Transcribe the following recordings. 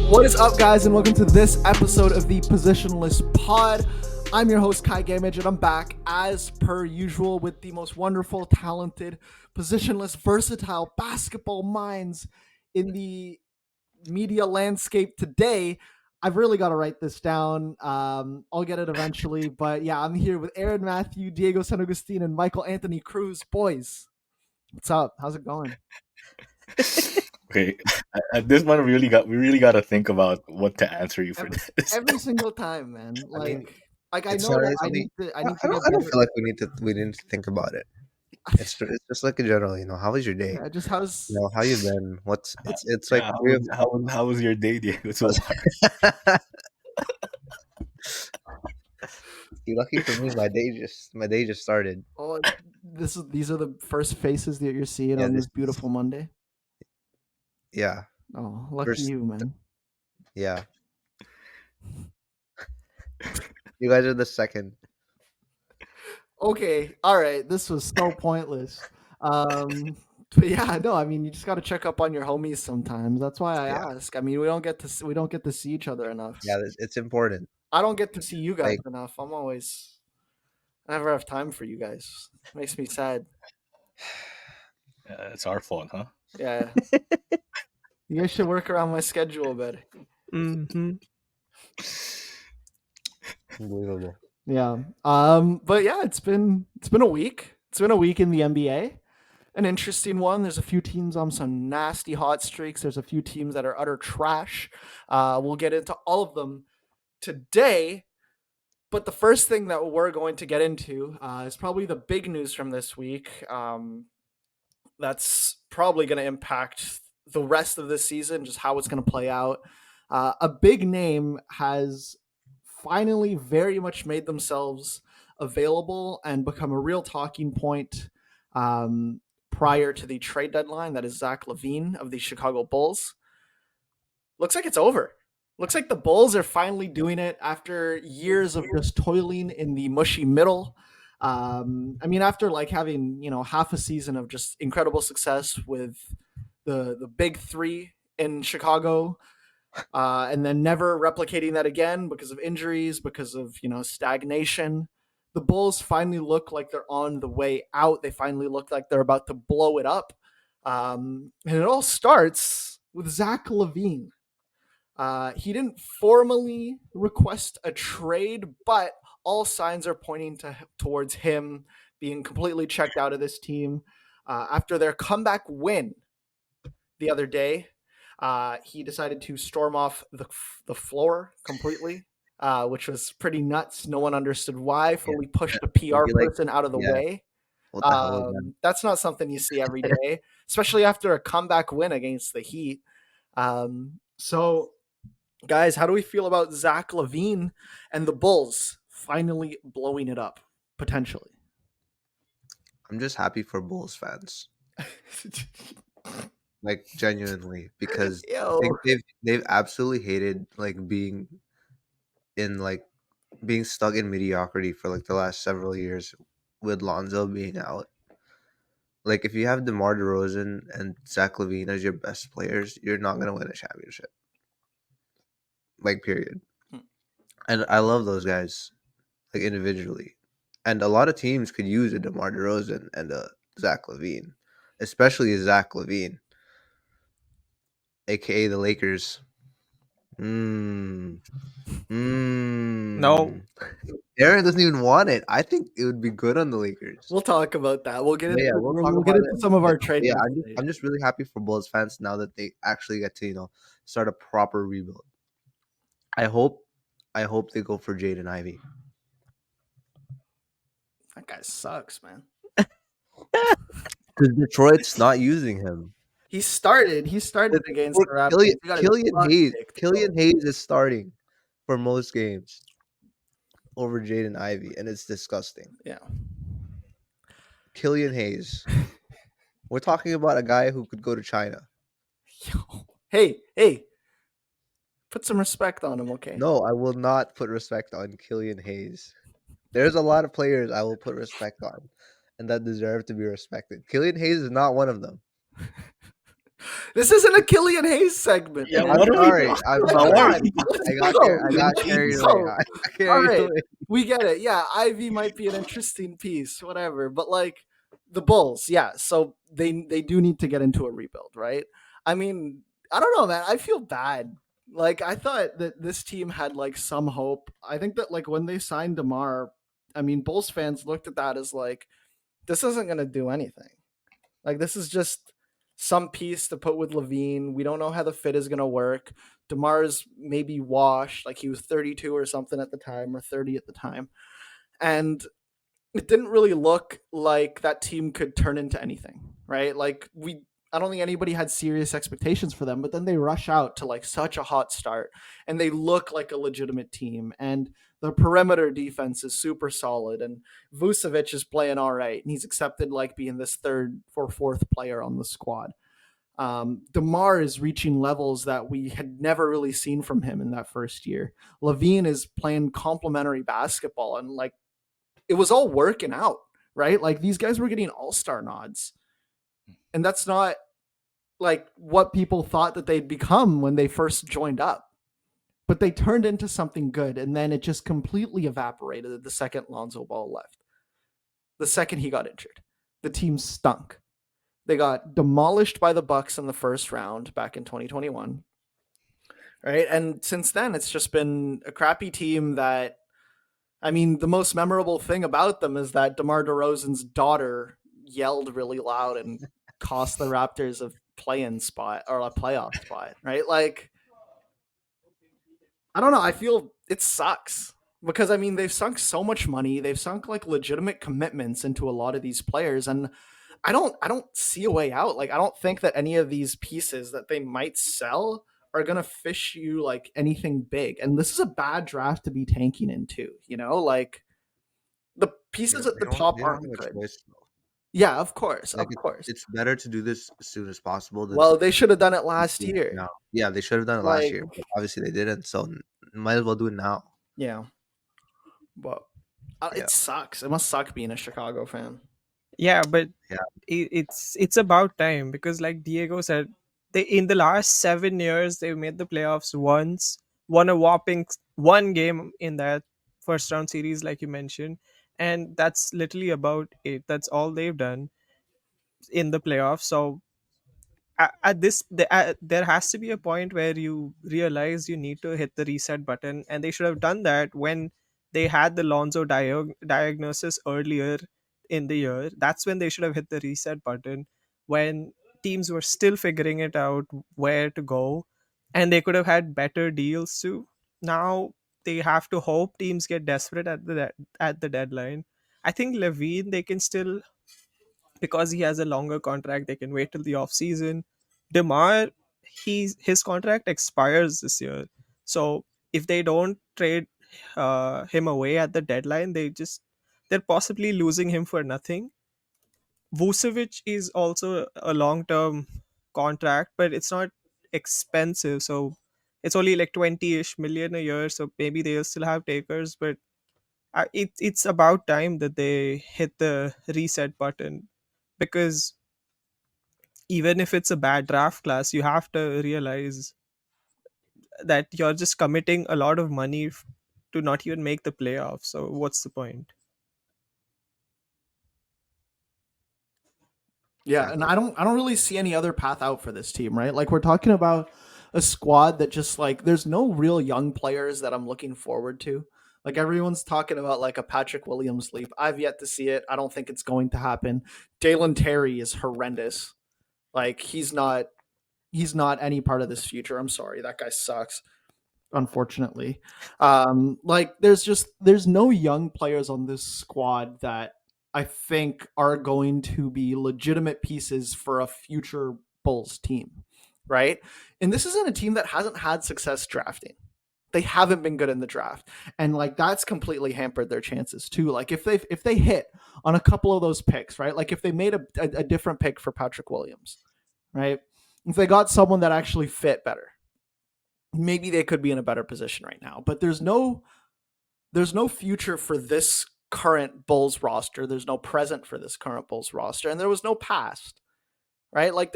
What is up, guys, and welcome to this episode of the Positionless Pod. I'm your host, Kai Gamage, and I'm back, as per usual, with the most wonderful, talented, positionless, versatile basketball minds in the media landscape today. I've really got to write this down. I'll get it eventually, but yeah, I'm here with Aaron Matthew, Diego San Agustin, and Michael Anthony Cruz. Boys, what's up? How's it going? Okay, at this one, we really got to think about what to answer you for this. Every single time, man. I mean, I it's know not that I really- need to. I don't feel like we need to think about it. It's just like a general, how was your day? Yeah, just how's How you been? It's like How was your day, Diego? So far? You're lucky for me. My day just started. oh these are the first faces that you're seeing Yeah, on this this beautiful Monday. Yeah, Oh, lucky First- you, man. yeah. You guys are the second. Okay, all right. This was so pointless. But yeah, no. I mean, you just got to check up on your homies sometimes. That's why I Yeah. ask. I mean, we don't get to see each other enough. Yeah, it's important. I don't get to see you guys Like- enough. I never have time for you guys. Makes me sad. It's our fault, huh? Yeah. You guys should work around my schedule better. Mm-hmm. Unbelievable. Yeah. But yeah, it's been a week. It's been a week in the NBA. An interesting one. There's a few teams on some nasty hot streaks. There's a few teams that are utter trash. We'll get into all of them today. But the first thing that we're going to get into is probably the big news from this week. That's probably going to impact the rest of this season, just how it's going to play out. A big name has finally very much made themselves available and become a real talking point prior to the trade deadline. That is Zach LaVine of the Chicago Bulls. Looks like it's over. Looks like the Bulls are finally doing it after years of just toiling in the mushy middle. I mean, after like having, half a season of just incredible success with the big three in Chicago, and then never replicating that again because of injuries, because of, stagnation. The Bulls finally look like they're on the way out. They finally look like they're about to blow it up. And it all starts with Zach LaVine. He didn't formally request a trade, but all signs are pointing towards him being completely checked out of this team. After their comeback win the other day, he decided to storm off the floor completely, which was pretty nuts. No one understood why. Fully pushed a PR person out of the way. What the hell, man? That's not something you see every day, especially after a comeback win against the Heat. So, guys, how do we feel about Zach LaVine and the Bulls finally blowing it up, potentially? I'm just happy for Bulls fans. Like genuinely, because Yo. they've absolutely hated being stuck in mediocrity for the last several years with Lonzo being out. Like if you have DeMar DeRozan and Zach LaVine as your best players, you're not gonna win a championship. Period. And I love those guys, individually. And a lot of teams could use a DeMar DeRozan and a Zach LaVine, especially a Zach LaVine, aka the Lakers. No, Aaron doesn't even want it. I think it would be good on the Lakers. We'll talk about that. We'll get into, we'll get into some of our trade. Yeah, I'm just really happy for Bulls fans now that they actually get to start a proper rebuild. I hope they go for Jaden Ivey. That guy sucks, man. Because Detroit's not using him. He started against the Raptors. Killian Hayes is starting for most games over Jaden Ivey, and it's disgusting. Yeah. Killian Hayes. We're talking about a guy who could go to China. Yo. Hey. Put some respect on him, okay? No, I will not put respect on Killian Hayes. There's a lot of players I will put respect on and that deserve to be respected. Killian Hayes is not one of them. This isn't a Killian Hayes segment, Yeah, man. I'm what are we sorry. talking I'm Like, about? come Why sorry. are on, we let's I go. got talking carried away. So, I all carried right, away. we get it. Yeah, Ivy might be an interesting piece, whatever. But like the Bulls, yeah. So they do need to get into a rebuild, right? I mean, I don't know, man. I feel bad. Like I thought that this team had like some hope. I think that like when they signed DeMar, I mean, Bulls fans looked at that as like this isn't going to do anything. Like this is just some piece to put with LaVine. We don't know how the fit is going to work. DeMar's maybe washed, like he was 32 or something at the time, or 30 at the time, and it didn't really look like that team could turn into anything, right? Like I don't think anybody had serious expectations for them, but then they rush out to like such a hot start and they look like a legitimate team. And the perimeter defense is super solid. And Vucevic is playing all right. And he's accepted like being this third or fourth player on the squad. DeMar is reaching levels that we had never really seen from him in that first year. LaVine is playing complementary basketball and like it was all working out, right? Like these guys were getting all-star nods. And that's not like what people thought that they'd become when they first joined up. But they turned into something good, and then it just completely evaporated the second Lonzo Ball left. The second he got injured, the team stunk. They got demolished by the Bucks in the first round back in 2021. Right? And since then it's just been a crappy team that I mean, the most memorable thing about them is that DeMar DeRozan's daughter yelled really loud and cost the Raptors a play-in spot or a playoff spot, right? Like, I don't know. I feel it sucks because I mean they've sunk so much money. They've sunk like legitimate commitments into a lot of these players, and I don't see a way out. Like, I don't think that any of these pieces that they might sell are gonna fish you like anything big. And this is a bad draft to be tanking into, like the Yeah, pieces at the top they don't aren't have a good. choice though. Yeah, of course, Like of course. it's better to do this as soon as possible than Well, they should have done it last doing it year. now. Yeah, they should have done it last Like, year, but obviously they didn't. So might as well do it now. yeah, but Yeah, it sucks. It must suck being a Chicago fan. Yeah, but yeah. it's about time because, like Diego said, they in the last 7 years they've made the playoffs once, won a whopping one game in that first round series, like you mentioned, and that's literally about it. That's all they've done in the playoffs. So there has to be a point where you realize you need to hit the reset button, and they should have done that when they had the Lonzo diagnosis earlier in the year. That's when they should have hit the reset button, when teams were still figuring it out where to go, and they could have had better deals too. Now they have to hope teams get desperate at the deadline. I think Levine, they can still, because he has a longer contract, they can wait till the off season. DeMar, his contract expires this year, so if they don't trade him away at the deadline, they're possibly losing him for nothing. Vucevic is also a long term contract, but it's not expensive, so it's only like 20-ish million a year. So maybe they'll still have takers, but it's about time that they hit the reset button, because even if it's a bad draft class, you have to realize that you're just committing a lot of money to not even make the playoffs. So what's the point? Yeah, and Exactly. I don't really see any other path out for this team, right? Like we're talking about a squad that just like there's no real young players that I'm looking forward to. Like everyone's talking about like a Patrick Williams leap. I've yet to see it. I don't think it's going to happen. Dalen Terry is horrendous. Like he's not any part of this future. I'm sorry. That guy sucks, unfortunately. Like there's no young players on this squad that I think are going to be legitimate pieces for a future Bulls team, right? And this isn't a team that hasn't had success drafting. They haven't been good in the draft, and like that's completely hampered their chances too. Like if they hit on a couple of those picks, right? Like if they made a different pick for Patrick Williams, right? If they got someone that actually fit better, maybe they could be in a better position right now. But there's no future for this current Bulls roster. There's no present for this current Bulls roster, and there was no past, right? Like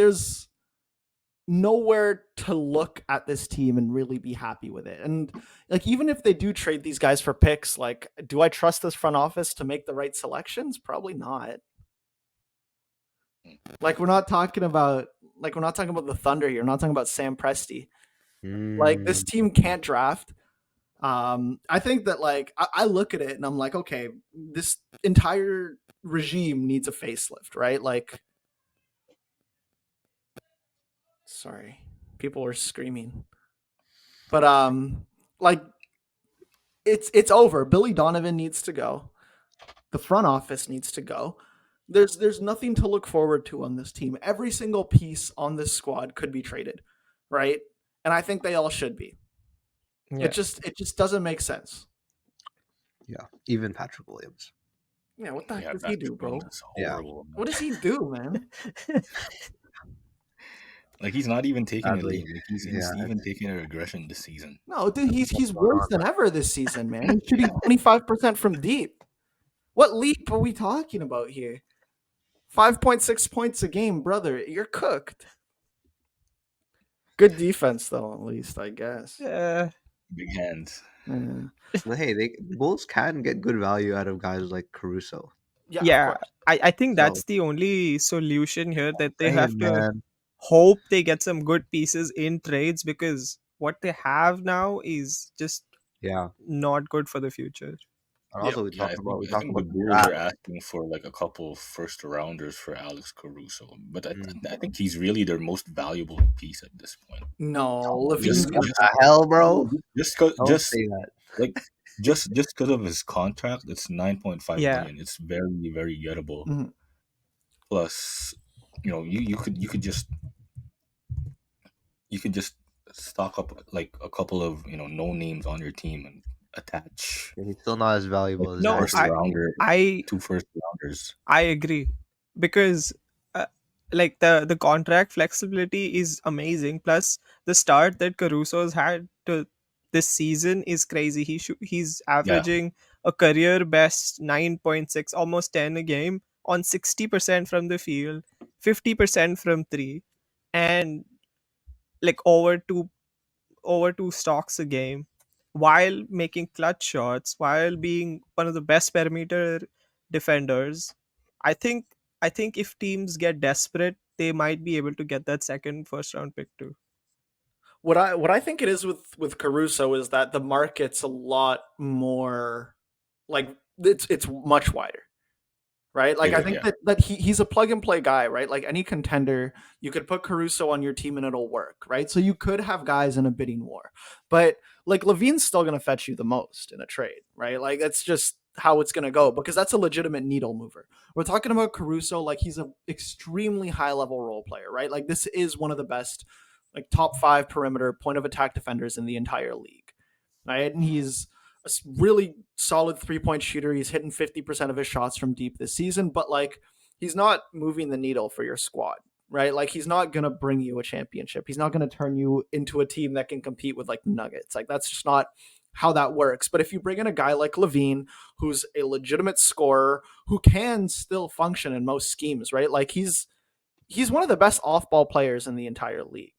nowhere to look at this team and really be happy with it. And like, even if they do trade these guys for picks, like, do I trust this front office to make the right selections? Probably not. Like, we're not talking about the Thunder here. We're not talking about Sam Presti. Like, this team can't draft. I think that, like, I look at it and I'm like, okay, this entire regime needs a facelift, right? Like, sorry, people are screaming, but like, it's over. Billy Donovan needs to go. The front office needs to go. There's nothing to look forward to on this team. Every single piece on this squad could be traded, right? And I think they all should be. Yeah. It just doesn't make sense. Yeah, even Patrick Williams. Yeah, what the heck Yeah, does he do, bro? That's horrible. What does he do, man? Like, he's not even taking a Sadly, lead. Like, he's yeah. even taking a regression this season. No, dude, he's worse than ever this season, man. He's shooting 25% from deep. What leap are we talking about here? 5.6 points a game, brother. You're cooked. Good defense, though, at least, I guess. Big hands. Yeah. But hey, Bulls can get good value out of guys like Caruso. Yeah, of course. I think So- that's the only solution here, that they Hey, have to man. hope they get some good pieces in trades, because what they have now is just Yeah. not good for the future. And also, we Yeah, talked I about think the Bulls draft. are asking for like a couple of first rounders for Alex Caruso, but Mm. I think he's really their most valuable piece at this point. No, LaVine. Just- What the hell, bro? Don't just say that. like just because of his contract, it's 9.5 Yeah. million. It's very, very gettable. Mhm. Plus, you could just stock up like a couple of no names on your team and attach He's still not as valuable as No, Zach first LaVine. rounder, I 2 first rounders. I agree, because like the contract flexibility is amazing. Plus, the start that Caruso's had to this season is crazy. He's averaging a career best 9.6, almost 10 a game on 60% from the field, 50% from three, and like over two stocks a game, while making clutch shots, while being one of the best perimeter defenders. I think if teams get desperate, they might be able to get that second first round pick too. What I think it is with Caruso is that the market's a lot more, like, it's much wider, right? Like, I think that he's a plug and play guy, right? Like, any contender, you could put Caruso on your team and it'll work, right? So you could have guys in a bidding war, but like, LaVine's still going to fetch you the most in a trade, right? Like, that's just how it's going to go, because that's a legitimate needle mover. We're talking about Caruso, like, he's an extremely high level role player, right? Like, this is one of the best, like, top 5 perimeter point of attack defenders in the entire league, right? And he's a really solid 3-point shooter. He's hitting 50% of his shots from deep this season, but like, he's not moving the needle for your squad, right? Like, he's not going to bring you a championship. He's not going to turn you into a team that can compete with like the Nuggets. Like, that's just not how that works. But if you bring in a guy like LaVine, who's a legitimate scorer, who can still function in most schemes, right? Like, he's one of the best off-ball players in the entire league.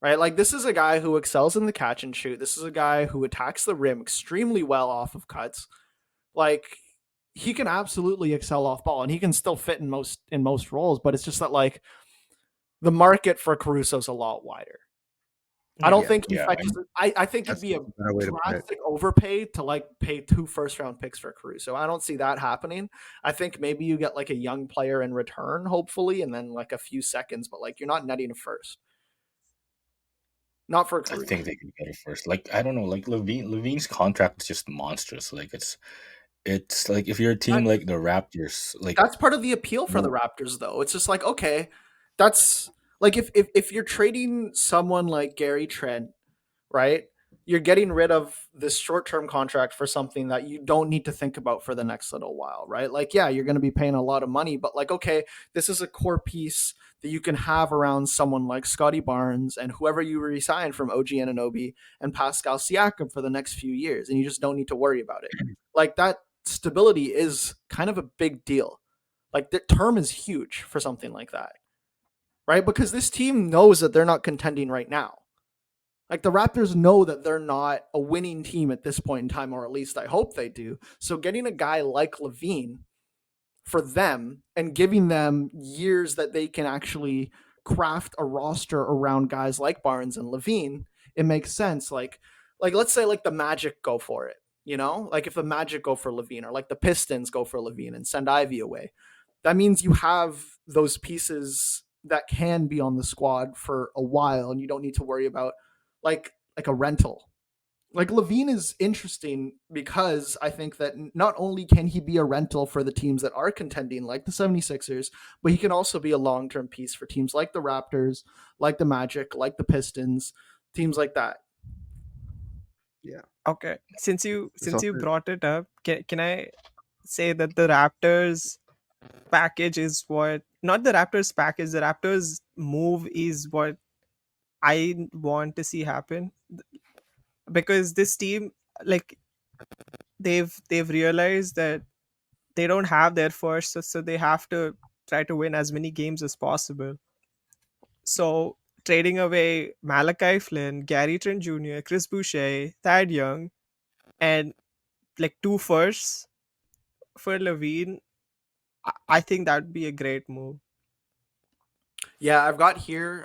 Right? Like, this is a guy who excels in the catch and shoot. This is a guy who attacks the rim extremely well off of cuts. Like, he can absolutely excel off ball, and he can still fit in most roles, but it's just that, like, the market for Caruso's a lot wider. I don't think he fetches. I think it'd be a drastic overpay to like pay 2 first round picks for Caruso. I don't see that happening. I think maybe you get like a young player in return, hopefully, and then like a few seconds, but like, you're not netting a first. Not for Caruso. I think they could get it first. Like, I don't know. Like, Levine's contract is just monstrous. Like, it's like, if you're a team like the Raptors, like, that's part of the appeal for the Raptors, though. It's just like, okay, that's like, if you're trading someone like Gary Trent, right? You're getting rid of this short-term contract for something that you don't need to think about for the next little while, right? Like, yeah, you're going to be paying a lot of money, but like, okay, this is a core piece that you can have around someone like Scotty Barnes and whoever you resign from OG Anunoby and Pascal Siakam for the next few years, and you just don't need to worry about it. Like, that stability is kind of a big deal. Like, the term is huge for something like that, right? Because this team knows that they're not contending right now. Like the Raptors know that they're not a winning team at this point in time, or at least I hope they do. So getting a guy like LaVine for them and giving them years that they can actually craft a roster around guys like Barnes and LaVine, it makes sense. Like let's say like the Magic go for it, you know? Like if the Magic go for LaVine, or like the Pistons go for LaVine and send Ivy away. That means you have those pieces that can be on the squad for a while and you don't need to worry about like a rental. Like LaVine is interesting because I think that not only can he be a rental for the teams that are contending like the 76ers, but he can also be a long-term piece for teams like the Raptors, like the Magic, like the Pistons, teams like that. Yeah. Okay, since you also- brought it up, can I say that the Raptors package is what, not the Raptors package, the Raptors move is what I want to see happen, because this team, like, they've realized that they don't have their first, so they have to try to win as many games as possible. So trading away Malachi Flynn, Gary Trent Jr., Chris Boucher, Thad Young, and like 2 firsts for Levine, I think that would be a great move. Yeah, I've got here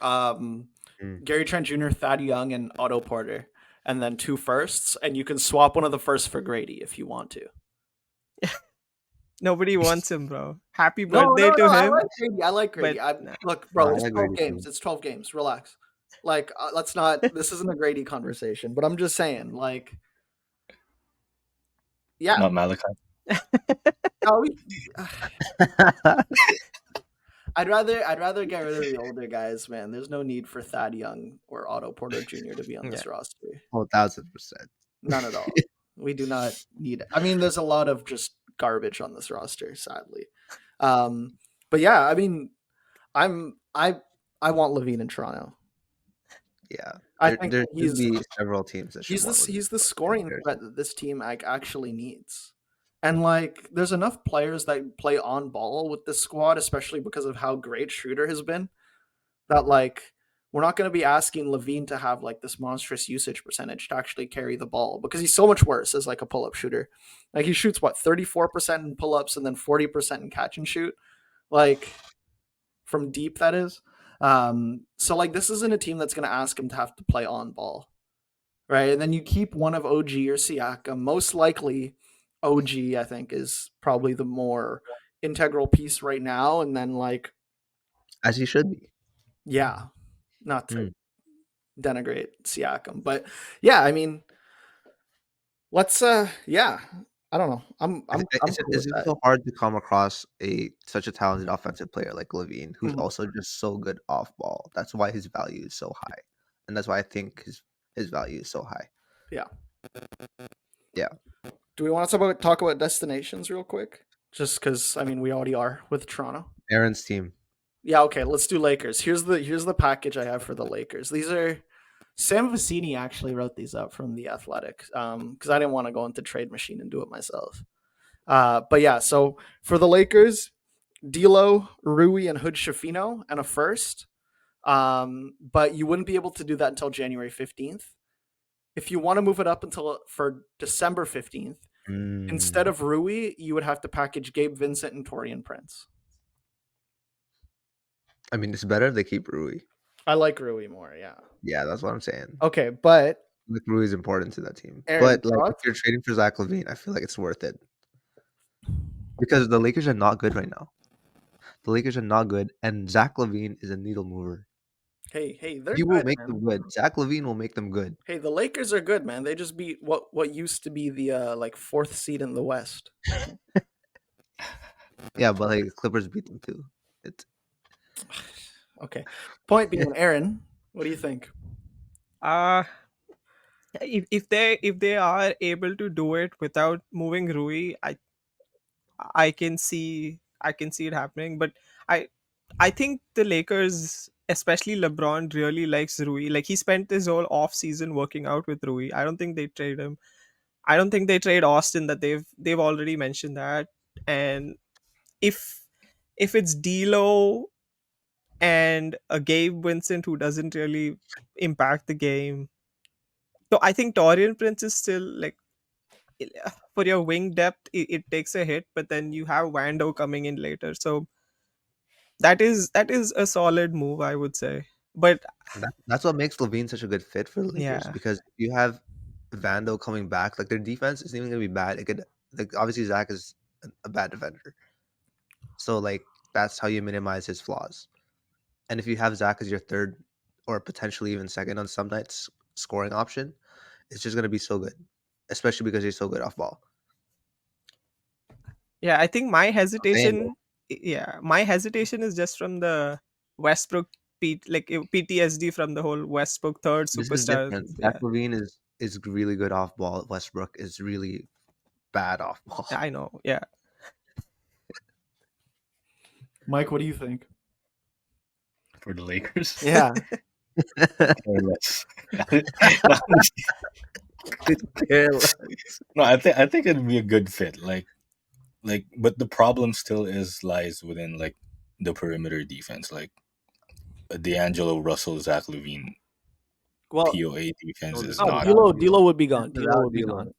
Mm. Gary Trent Jr., Thad Young, and Otto Porter, and then 2 firsts, and you can swap one of the firsts for Grady if you want to. Nobody wants him, bro. Happy No, birthday to I him. like Grady. I like Grady. But no. Look, No, bro, I it's like 12 Grady games. too. It's 12 games. Relax. Like, let's not. This isn't a Grady conversation, but I'm just saying, like, yeah. Not Malachi. No, I'd rather get rid of the older guys, man. There's no need for Thad Young or Otto Porter Jr. to be on this roster. 1,000%. None at all. We do not need it. I mean, there's a lot of just garbage on this roster, sadly. But yeah, I mean, I want LaVine in Toronto. Yeah. I think There he's should be several teams that should want Levine. he's the scoring threat that this team actually needs. And like there's enough players that play on ball with this squad, especially because of how great Schroeder has been, that like we're not going to be asking LaVine to have like this monstrous usage percentage to actually carry the ball, because he's so much worse as like a pull-up shooter. Like he shoots what 34% in pull-ups and then 40% in catch and shoot, like from deep, that is. So like this isn't a team that's going to ask him to have to play on ball, right? And then you keep one of OG or Siakam. Most likely OG, I think, is probably the more integral piece right now. And then like, As he should be. yeah, not to denigrate Siakam, but yeah, I mean, let's yeah, I don't know. I'm cool It's with that. so hard to come across such a talented offensive player like Levine, who's Mhm. also just so good off ball. That's why his value is so high, and that's why I think his value is so high. Yeah. Yeah. Do we want to talk about destinations real quick? Just because I mean we already are with Toronto. Aaron's team. Yeah, okay, let's do Lakers. Here's the package I have for the Lakers. These are Sam Vecini actually wrote these up from The Athletic, because I didn't want to go into Trade Machine and do it myself. But yeah, so for the Lakers, D'Lo, Rui, and Hood Shafino, and a first. But you wouldn't be able to do that until January 15th. If you want to move it up until for December 15th, instead of Rui, you would have to package Gabe Vincent and Torian Prince. I mean, it's better if they keep Rui. I like Rui more, yeah. Yeah, that's what I'm saying. Okay, but Like Rui is important to that team. Aaron, But like if you're trading for Zach LaVine, I feel like it's worth it. Because the Lakers are not good right now. The Lakers are not good, and Zach LaVine is a needle mover. Hey, they're He will good, make man. them good. Zach LaVine will make them good. Hey, the Lakers are good, man. They just beat what used to be the like 4th seed in the West. Yeah, but like the Clippers beat them too. It's Okay. Point being, Aaron, what do you think? If they are able to do it without moving Rui, I can see it happening. But I think the Lakers, especially LeBron, really likes Rui. Like he spent his whole off season working out with Rui. I don't think they trade him. I don't think they trade Austin. That they've already mentioned that. And if it's D'Lo and a Gabe Vincent who doesn't really impact the game. So I think Torian Prince is still like for your wing depth, it takes a hit, but then you have Wando coming in later. So that is a solid move, I would say. But That's what makes Levine such a good fit for the Lakers, yeah, because if you have Vando coming back, like their defense isn't even gonna be bad. It could, like, obviously Zach is a bad defender, so like that's how you minimize his flaws. And if you have Zach as your third or potentially even second on some nights scoring option, it's just gonna be so good, especially because he's so good off ball. yeah, I think my Saying hesitation, yeah, my hesitation is just from the Westbrook PTSD from the whole Westbrook third this is superstar. different. Zach Yeah, Levine is really good off ball. Westbrook is really bad off ball. I know. Yeah, Mike, what do you think? For the Lakers. Yeah. Or less. Careless. No, I think it'd be a good fit. But the problem still lies within like the perimeter defense, like D'Angelo Russell, Zach LaVine Well, POA defense is oh, not. D'Lo would be gone. Without D'Lo would be D'Lo. gone.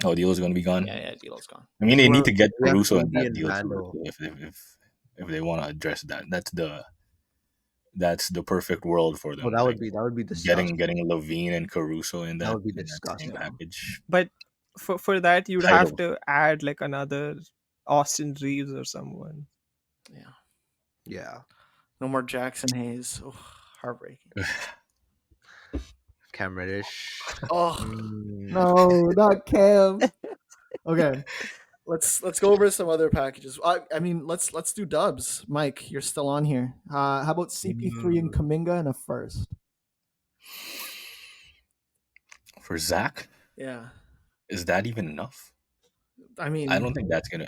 Oh, D'Lo's going to be gone. Yeah, D'Lo's gone. I mean, they need We're- to get we have Caruso in KD that and deal too, Vando. if they want to address that. That's the perfect world for them. Oh, that like, would be disgusting. getting Levine and Caruso in That would be in that same disgusting. package. but for that you'd Title. have to add like another Austin Reeves or someone. Yeah. Yeah. No more Jackson Hayes. Oh, heartbreaking. Cam Reddish. Oh Mm. no, not Cam. Okay. Let's go over some other packages. I mean, let's do dubs. Mike, you're still on here. How about CP3 and Kuminga and a first? For Zach, Yeah. is that even enough? I mean, I don't think that's gonna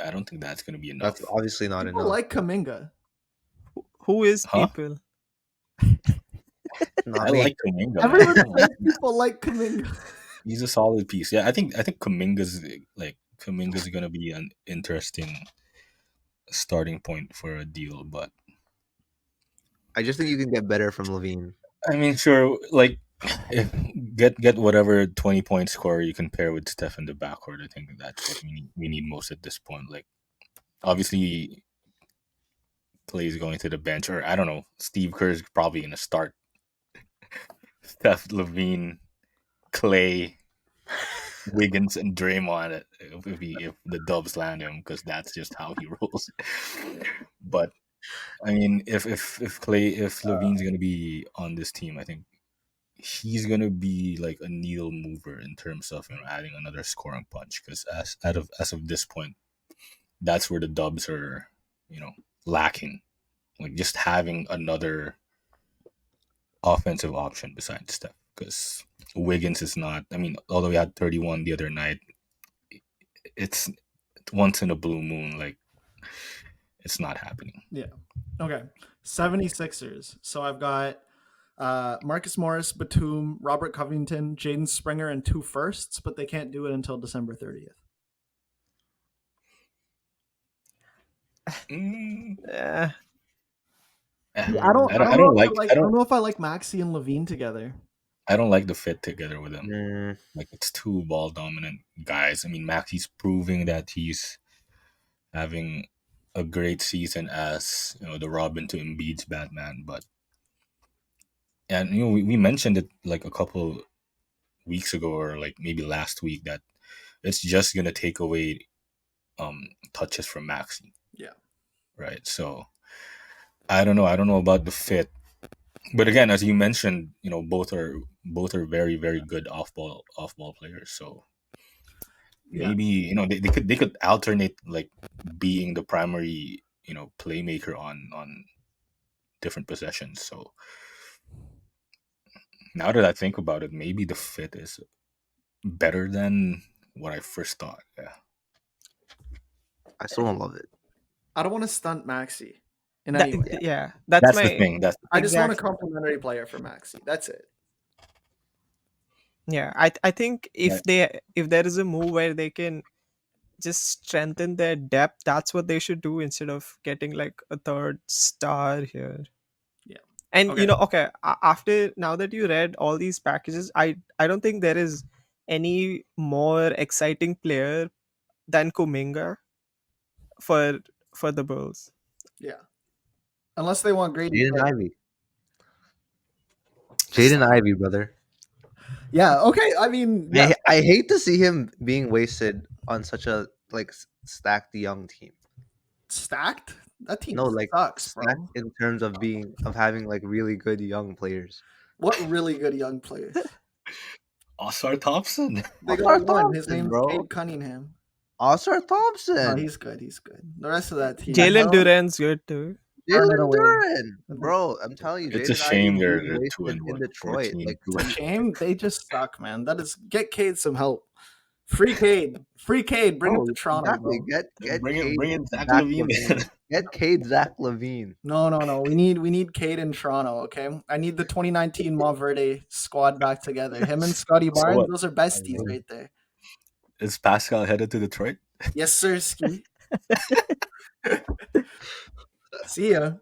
be enough. That's obviously not people enough. like Kuminga. Who is Huh? people? Not I me. like Kuminga. Everyone man. says people like Kuminga. He's a solid piece. Yeah, I think Kuminga's gonna be an interesting starting point for a deal, but I just think you can get better from Levine. I mean, sure, like if get whatever 20-point scorer you can pair with Steph in the backcourt. I think that's what we need most at this point. Like, obviously, Clay's going to the bench, or I don't know, Steve Kerr's probably gonna start. Steph, Levine, Clay, Wiggins, and Draymond if the Dubs land him, because that's just how he rolls. But I mean, if Levine's gonna be on this team, I think he's gonna be like a needle mover in terms of adding another scoring punch. Because as of this point, that's where the Dubs are lacking, like just having another offensive option besides Steph. Because Wiggins is not. I mean, although he had 31 the other night, it's once in a blue moon. Like, it's not happening. Yeah. Okay. 76ers. So I've got Marcus Morris, Batum, Robert Covington, Jaden Springer, and 2 firsts, but they can't do it until December 30th. Eh, I don't know if I like Maxey and Levine together. I don't like the fit together with them. Mm. Like, it's two ball dominant guys. I mean, Maxey's proving that he's having a great season as the Robin to Embiid's Batman, and we mentioned it like a couple weeks ago, or like maybe last week, that it's just gonna take away touches from Maxey. Yeah. Right. So I don't know about the fit. But again, as you mentioned, both are very, very good off ball players. So maybe they could alternate, like being the primary playmaker on different possessions. So now that I think about it, maybe the fit is better than what I first thought. Yeah, I still don't love it. I don't want to stunt Maxey in any way. yeah, that's the thing. I just want a exactly. complimentary player for Maxey. That's it. Yeah, I think if there is a move where they can just strengthen their depth, that's what they should do instead of getting like a third star here. And Okay. after now that you read all these packages, I don't think there is any more exciting player than Kuminga for for the Bulls. Yeah. Unless they want Grady. Jaden Dick. Ivey. Jaden Ivey, brother. Yeah. Okay. I mean, yeah. I hate to see him being wasted on such a stacked young team. Stacked. That team No, like sucks, stacked bro. in terms of having like really good young players. What really good young players? All-Star Thompson. They Oscar got one. His Thompson, name's bro. Cade Cunningham. Oscar No, Thompson. he's good. He's good. The rest of that team. Jalen no, Duran's good too. Burn it Jalen away. Duran, bro. I'm telling you, It's a Jaden shame Ivey they're being 2 wasted and in what, Detroit. 14. Like, It's a shame. They just suck, man. That is get Cade some help. Free Cade. Free Cade. Bring him bro, to Toronto, exactly. bro. Get Bring Cade, in Zach Zach LaVine. LaVine. Get Cade, Zach LaVine. No. We need Cade in Toronto, okay? I need the 2019 Montverde squad back together. Him and Scotty So Barnes, what? those are besties right there. Is Pascal headed to Detroit? Yes, sir, Ski. See ya.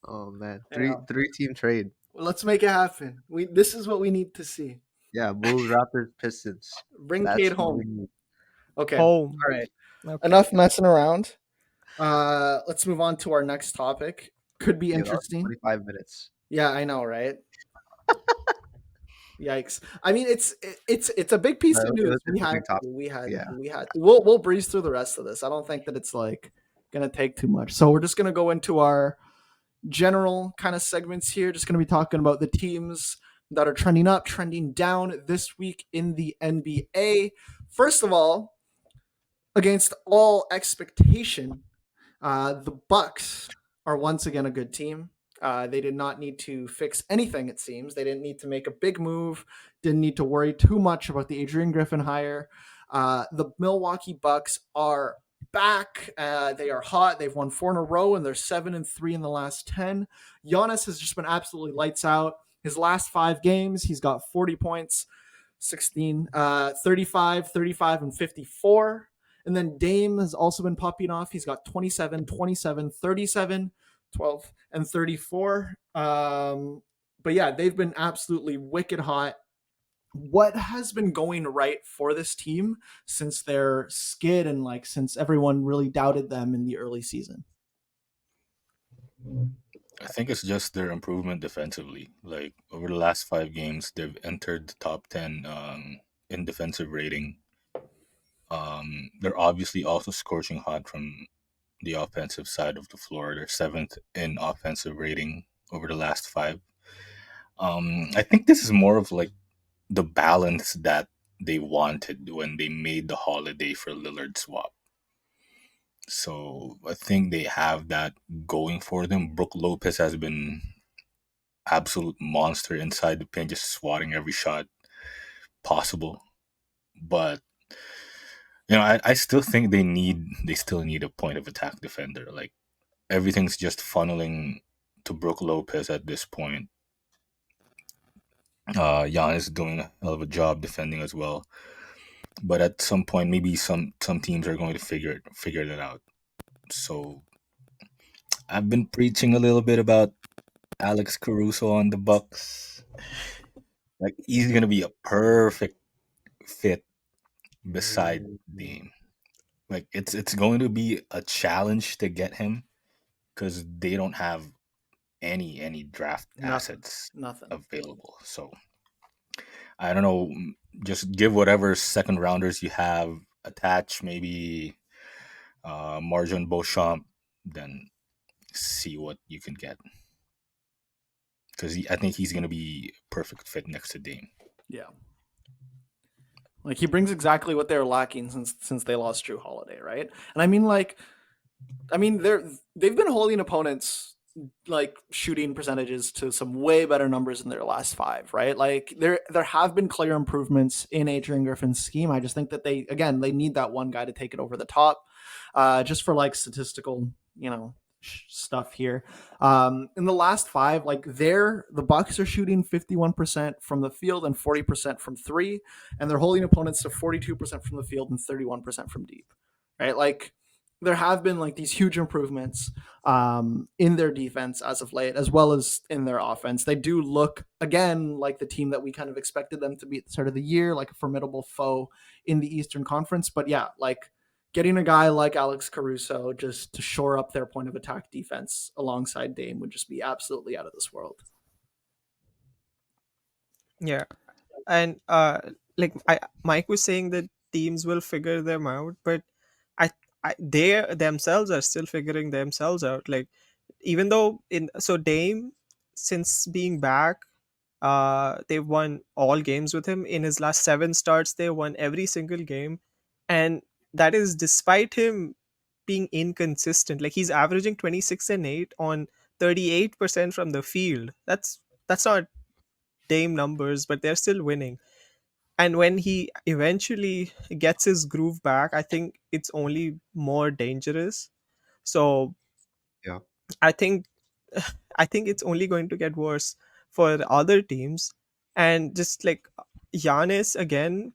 Oh man, Yeah. three team trade. Well, let's make it happen. This is what we need to see. Yeah, Bulls, Raptors, Pistons. Bring That's Cade what we home. need. Okay. Home. All right. Okay. Enough messing around. Let's move on to our next topic. Could be Yeah, that was interesting. 25 minutes. Yeah, I know, right? Yikes! I mean, it's a big piece of It news. was an interesting topic. We had. We'll breeze through the rest of this. I don't think that it's like gonna take too much. So we're just gonna go into our general kind of segments here. Just gonna be talking about the teams that are trending up, trending down this week in the NBA. First of all, against all expectation, the Bucks are once again a good team. They did not need to fix anything, it seems. They didn't need to make a big move, didn't need to worry too much about the Adrian Griffin hire. The Milwaukee Bucks are back. They are hot. They've won 4 in a row, and they're 7-3 in the last 10. Giannis has just been absolutely lights out. His last 5 games, he's got 40 points, 16, 35, 35, and 54. And then Dame has also been popping off. He's got 27, 27, 37, 12, and 34. But yeah, they've been absolutely wicked hot. What has been going right for this team since their skid and since everyone really doubted them in the early season? I think it's just their improvement defensively. Like over the last 5 games, they've entered the top 10 in defensive rating. They're obviously also scorching hot from the offensive side of the floor. They're 7th in offensive rating over the last 5. I think this is more of like the balance that they wanted when they made the Holiday for Lillard swap. So I think they have that going for them. Brook Lopez has been absolute monster inside the paint, just swatting every shot possible. But I still think they still need a point of attack defender. Like everything's just funneling to Brook Lopez at this point. Giannis is doing a hell of a job defending as well. But at some point, maybe some teams are going to figure that out. So I've been preaching a little bit about Alex Caruso on the Bucks. Like he's gonna be a perfect fit beside Dame. Like it's going to be a challenge to get him because they don't have any draft assets Nothing available. So I don't know. Just give whatever second rounders you have, attach maybe Marjon Beauchamp, then see what you can get. Because I think he's gonna be perfect fit next to Dame. Yeah. Like he brings exactly what they're lacking since they lost Drew Holiday, right? And I mean they've been holding opponents like shooting percentages to some way better numbers in their last 5, right? Like there have been clear improvements in Adrian Griffin's scheme. I just think that they need that one guy to take it over the top, just for like statistical, stuff here. In the last 5, the Bucks are shooting 51% from the field and 40% from 3, and they're holding opponents to 42% from the field and 31% from deep. Right? Like there have been like these huge improvements in their defense as of late, as well as in their offense. They do look again like the team that we kind of expected them to be at the start of the year, like a formidable foe in the Eastern Conference. But yeah, like getting a guy like Alex Caruso just to shore up their point of attack defense alongside Dame would just be absolutely out of this world. Yeah, and like Mike was saying that teams will figure them out, but I, they themselves are still figuring themselves out. Like, even though Dame, since being back, they've won all games with him. In his last 7 starts, they won every single game, and that is despite him being inconsistent. Like, he's averaging 26 and 8 on 38% from the field. That's not Dame numbers, but they're still winning. And when he eventually gets his groove back, I think it's only more dangerous. So Yeah. I think I think it's only going to get worse for the other teams. And just like Giannis again,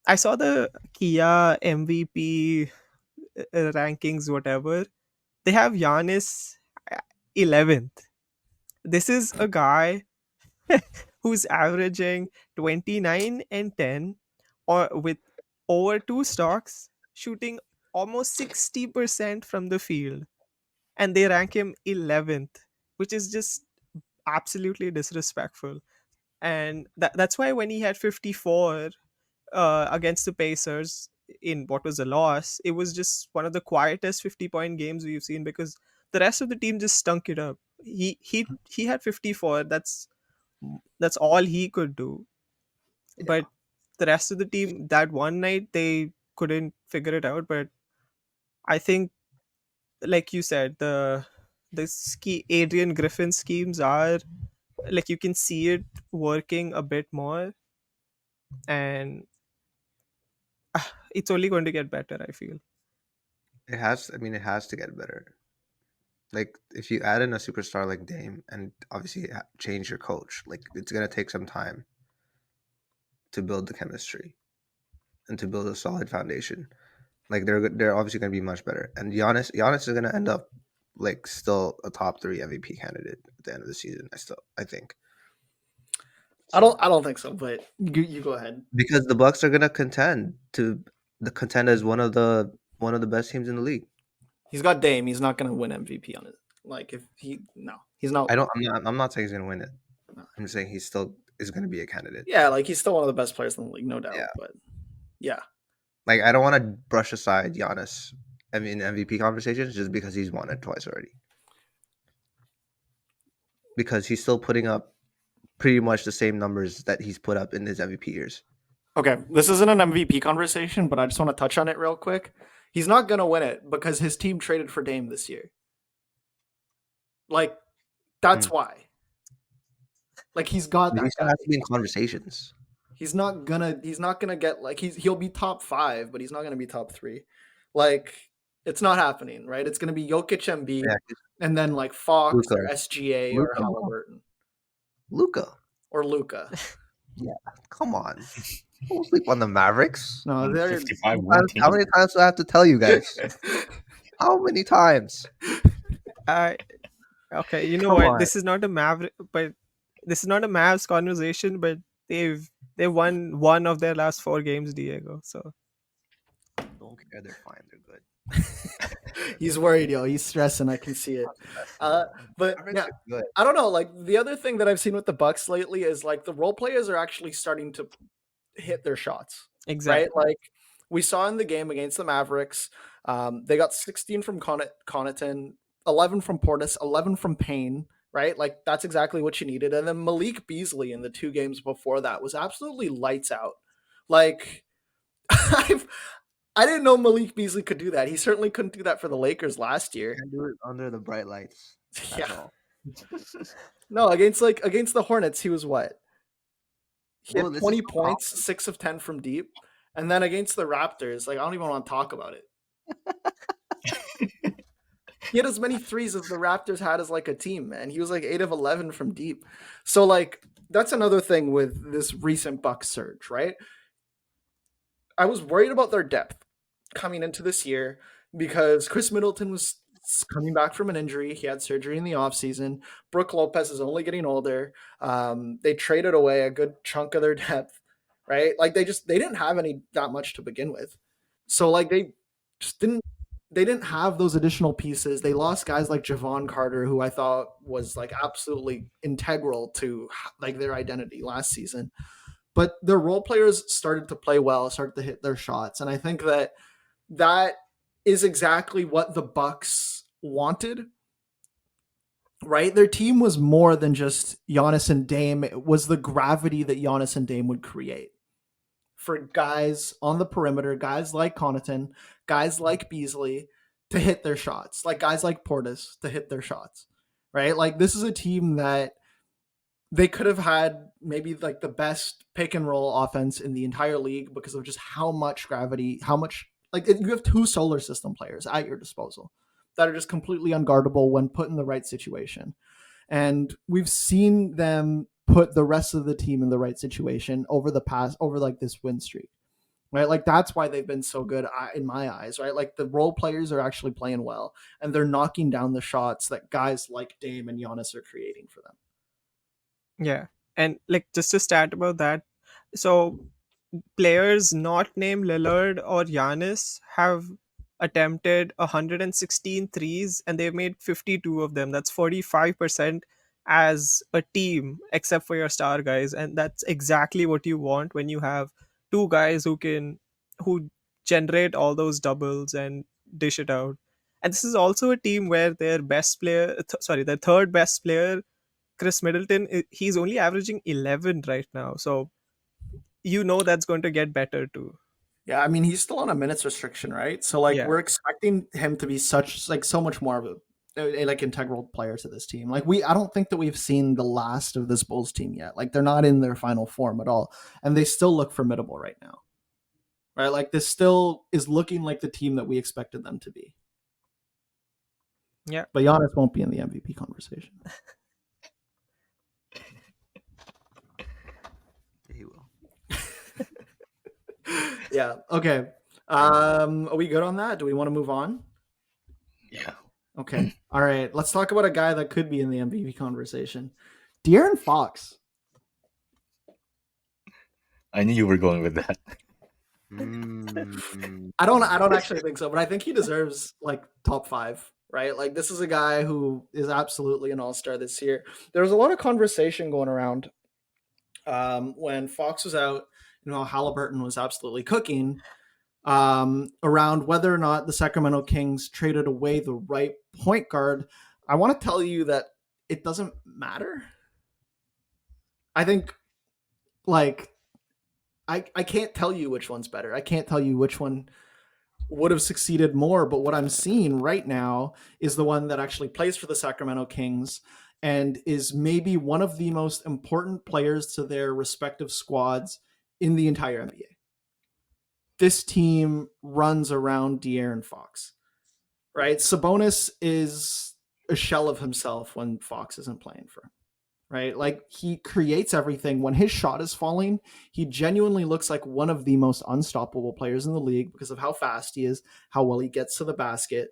I saw the Kia MVP rankings, whatever. They have Giannis 11th. This is a guy who's averaging 29 and 10 or with over 2 stocks, shooting almost 60% from the field, and they rank him 11th, which is just absolutely disrespectful. And that's why when he had 54 against the Pacers in what was a loss, it was just one of the quietest 50-point games we've seen, because the rest of the team just stunk it up. He had 54. That's all he could do. But the rest of the team, that one night, they couldn't figure it out. But I think, like you said, the Adrian Griffin schemes are, like, you can see it working a bit more, and it's only going to get better, I feel. It has. I mean, it has to get better. Like, if you add in a superstar like Dame, and obviously change your coach, like, it's gonna take some time to build the chemistry and to build a solid foundation. Like, they're obviously gonna be much better. And Giannis is gonna end up like still a top 3 MVP candidate at the end of the season. I think. I don't think so, but you go ahead. Because the Bucks are gonna contend as one of the best teams in the league. He's got Dame. He's not going to win MVP on it. Like, if he no, he's not. I'm not saying he's gonna win it. No. I'm just saying he still is gonna be a candidate. Yeah, like he's still one of the best players in the league, no doubt. Yeah. But yeah, Like, I don't want to brush aside Giannis. I mean, MVP conversations just because he's won it twice already. Because he's still putting up pretty much the same numbers that he's put up in his MVP years. okay. This isn't an MVP conversation, but I just want to touch on it real quick. He's not going to win it because his team traded for Dame this year. Like, that's why. Like, he's got But that he still guy. has to be in conversations. He's not gonna get like he'll be top 5, but he's not gonna be top 3. Like, it's not happening, right? It's gonna be Jokic, Embiid, and then like Fox Luka. or SGA or Halliburton Luka. or Luka. Yeah, come on. Don't sleep on the Mavericks. No, they're 55 How many times do I have to tell you guys? How many times? Okay, you know Come what? on. This is not a Mavs conversation, but they've won one of their last 4 games, Diego. So Don't care. They're fine. They're good. he's worried, yo. He's stressing. I can see it. But Mavericks yeah, are good. I don't know. Like, the other thing that I've seen with the Bucks lately is like the role players are actually starting to hit their shots. exactly. Right? Like, we saw in the game against the Mavericks, they got 16 from Connaughton, 11 from Portis, 11 from Payne, right? Like, that's exactly what you needed. And then Malik Beasley in the 2 games before that was absolutely lights out. Like, I didn't know Malik Beasley could do that. He certainly couldn't do that for the Lakers last year. Can't do it under the bright lights. That's Yeah. all. No, against the Hornets, he was what? He Well, had this 20 is so points, 6 of 10 from deep. And then against the Raptors, like, I don't even want to talk about it. He had as many threes as the Raptors had as like a team, man. He was like 8 of 11 from deep. So like, that's another thing with this recent Bucks surge, right? I was worried about their depth coming into this year. because Chris Middleton was coming back from an injury. He had surgery in the offseason. Brooke Lopez is only getting older. They traded away a good chunk of their depth, right? Like they didn't have any that much to begin with. So like they just didn't have those additional pieces. They lost guys like Javon Carter, who I thought was like absolutely integral to like their identity last season. But their role players started to play well, started to hit their shots, and I think that is exactly what the Bucks wanted. Right? Their team was more than just Giannis and Dame. It was the gravity that Giannis and Dame would create for guys on the perimeter, guys like Connaughton, guys like Beasley to hit their shots, like guys like Portis to hit their shots, right? Like this is a team that they could have had maybe like the best pick and roll offense in the entire league because of just how much gravity, how much like you have two solar system players at your disposal that are just completely unguardable when put in the right situation. And we've seen them put the rest of the team in the right situation over like this win streak, right? Like that's why they've been so good in my eyes, right? Like the role players are actually playing well and they're knocking down the shots that guys like Dame and Giannis are creating for them. Yeah. And like just a stat about that. So players not named Lillard or Giannis have attempted 116 threes and they've made 52 of them. That's 45% as a team, except for your star guys. And that's exactly what you want when you have two guys who generate all those doubles and dish it out. And this is also a team where their best player, their third best player, Chris Middleton, he's only averaging 11 right now. So you know that's going to get better too. Yeah, I mean he's still on a minutes restriction, right? So like Yeah. we're expecting him to be so much more of a like integral player to this team. Like I don't think that we've seen the last of this Bulls team yet. Like they're not in their final form at all, and they still look formidable right now. Right? Like this still is looking like the team that we expected them to be. Yeah. But Giannis won't be in the MVP conversation. He will. Yeah. Okay. Are we good on that? Do we want to move on? Yeah. Okay. All right. Let's talk about a guy that could be in the MVP conversation. De'Aaron Fox. I knew you were going with that. I don't actually think so, but I think he deserves like top 5, right? Like this is a guy who is absolutely an all-star this year. There was a lot of conversation going around when Fox was out, Halliburton was absolutely cooking around whether or not the Sacramento Kings traded away the right point guard. I want to tell you that it doesn't matter. I think like I can't tell you which one's better. I can't tell you which one would have succeeded more, but what I'm seeing right now is the one that actually plays for the Sacramento Kings and is maybe one of the most important players to their respective squads in the entire NBA. This team runs around De'Aaron Fox, right? Sabonis is a shell of himself when Fox isn't playing for him, right? Like he creates everything. When his shot is falling, he genuinely looks like one of the most unstoppable players in the league because of how fast he is, how well he gets to the basket.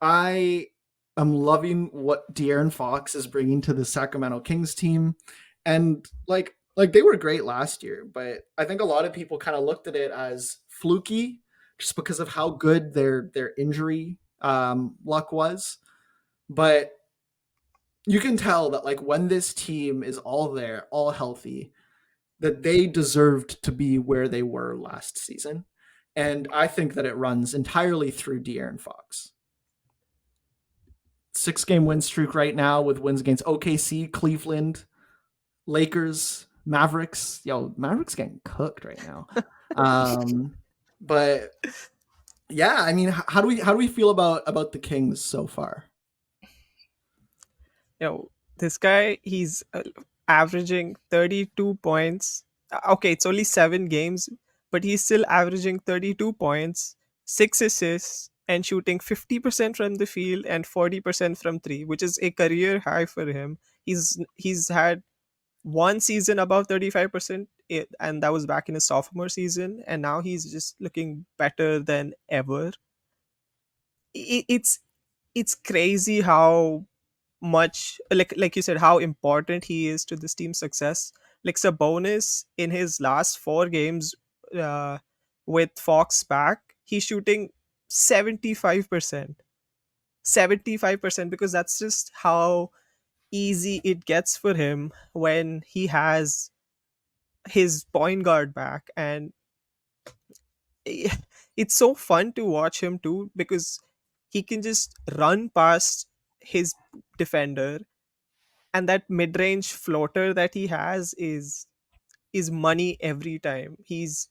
I am loving what De'Aaron Fox is bringing to the Sacramento Kings team. And like they were great last year, but I think a lot of people kind of looked at it as fluky just because of how good their injury luck was. But you can tell that like when this team is all there, all healthy, that they deserved to be where they were last season. And I think that it runs entirely through De'Aaron Fox. 6-game win streak right now with wins against OKC, Cleveland, Lakers, Mavericks. Mavericks getting cooked right now. But yeah, I mean, how do we feel about the Kings so far? This guy, he's averaging 32 points. Okay, it's only 7 games, but he's still averaging 32 points, 6 assists, and shooting 50% from the field and 40% from 3, which is a career high for him. He's had one season above 35%, and that was back in his sophomore season, and now he's just looking better than ever. it's crazy how much, like you said, how important he is to this team's success. Like Sabonis in his last 4 games, uh, with Fox back, he's shooting 75%. 75%, because that's just how easy it gets for him when he has his point guard back. And it's so fun to watch him too, because he can just run past his defender, and that mid-range floater that he has is money every time. He's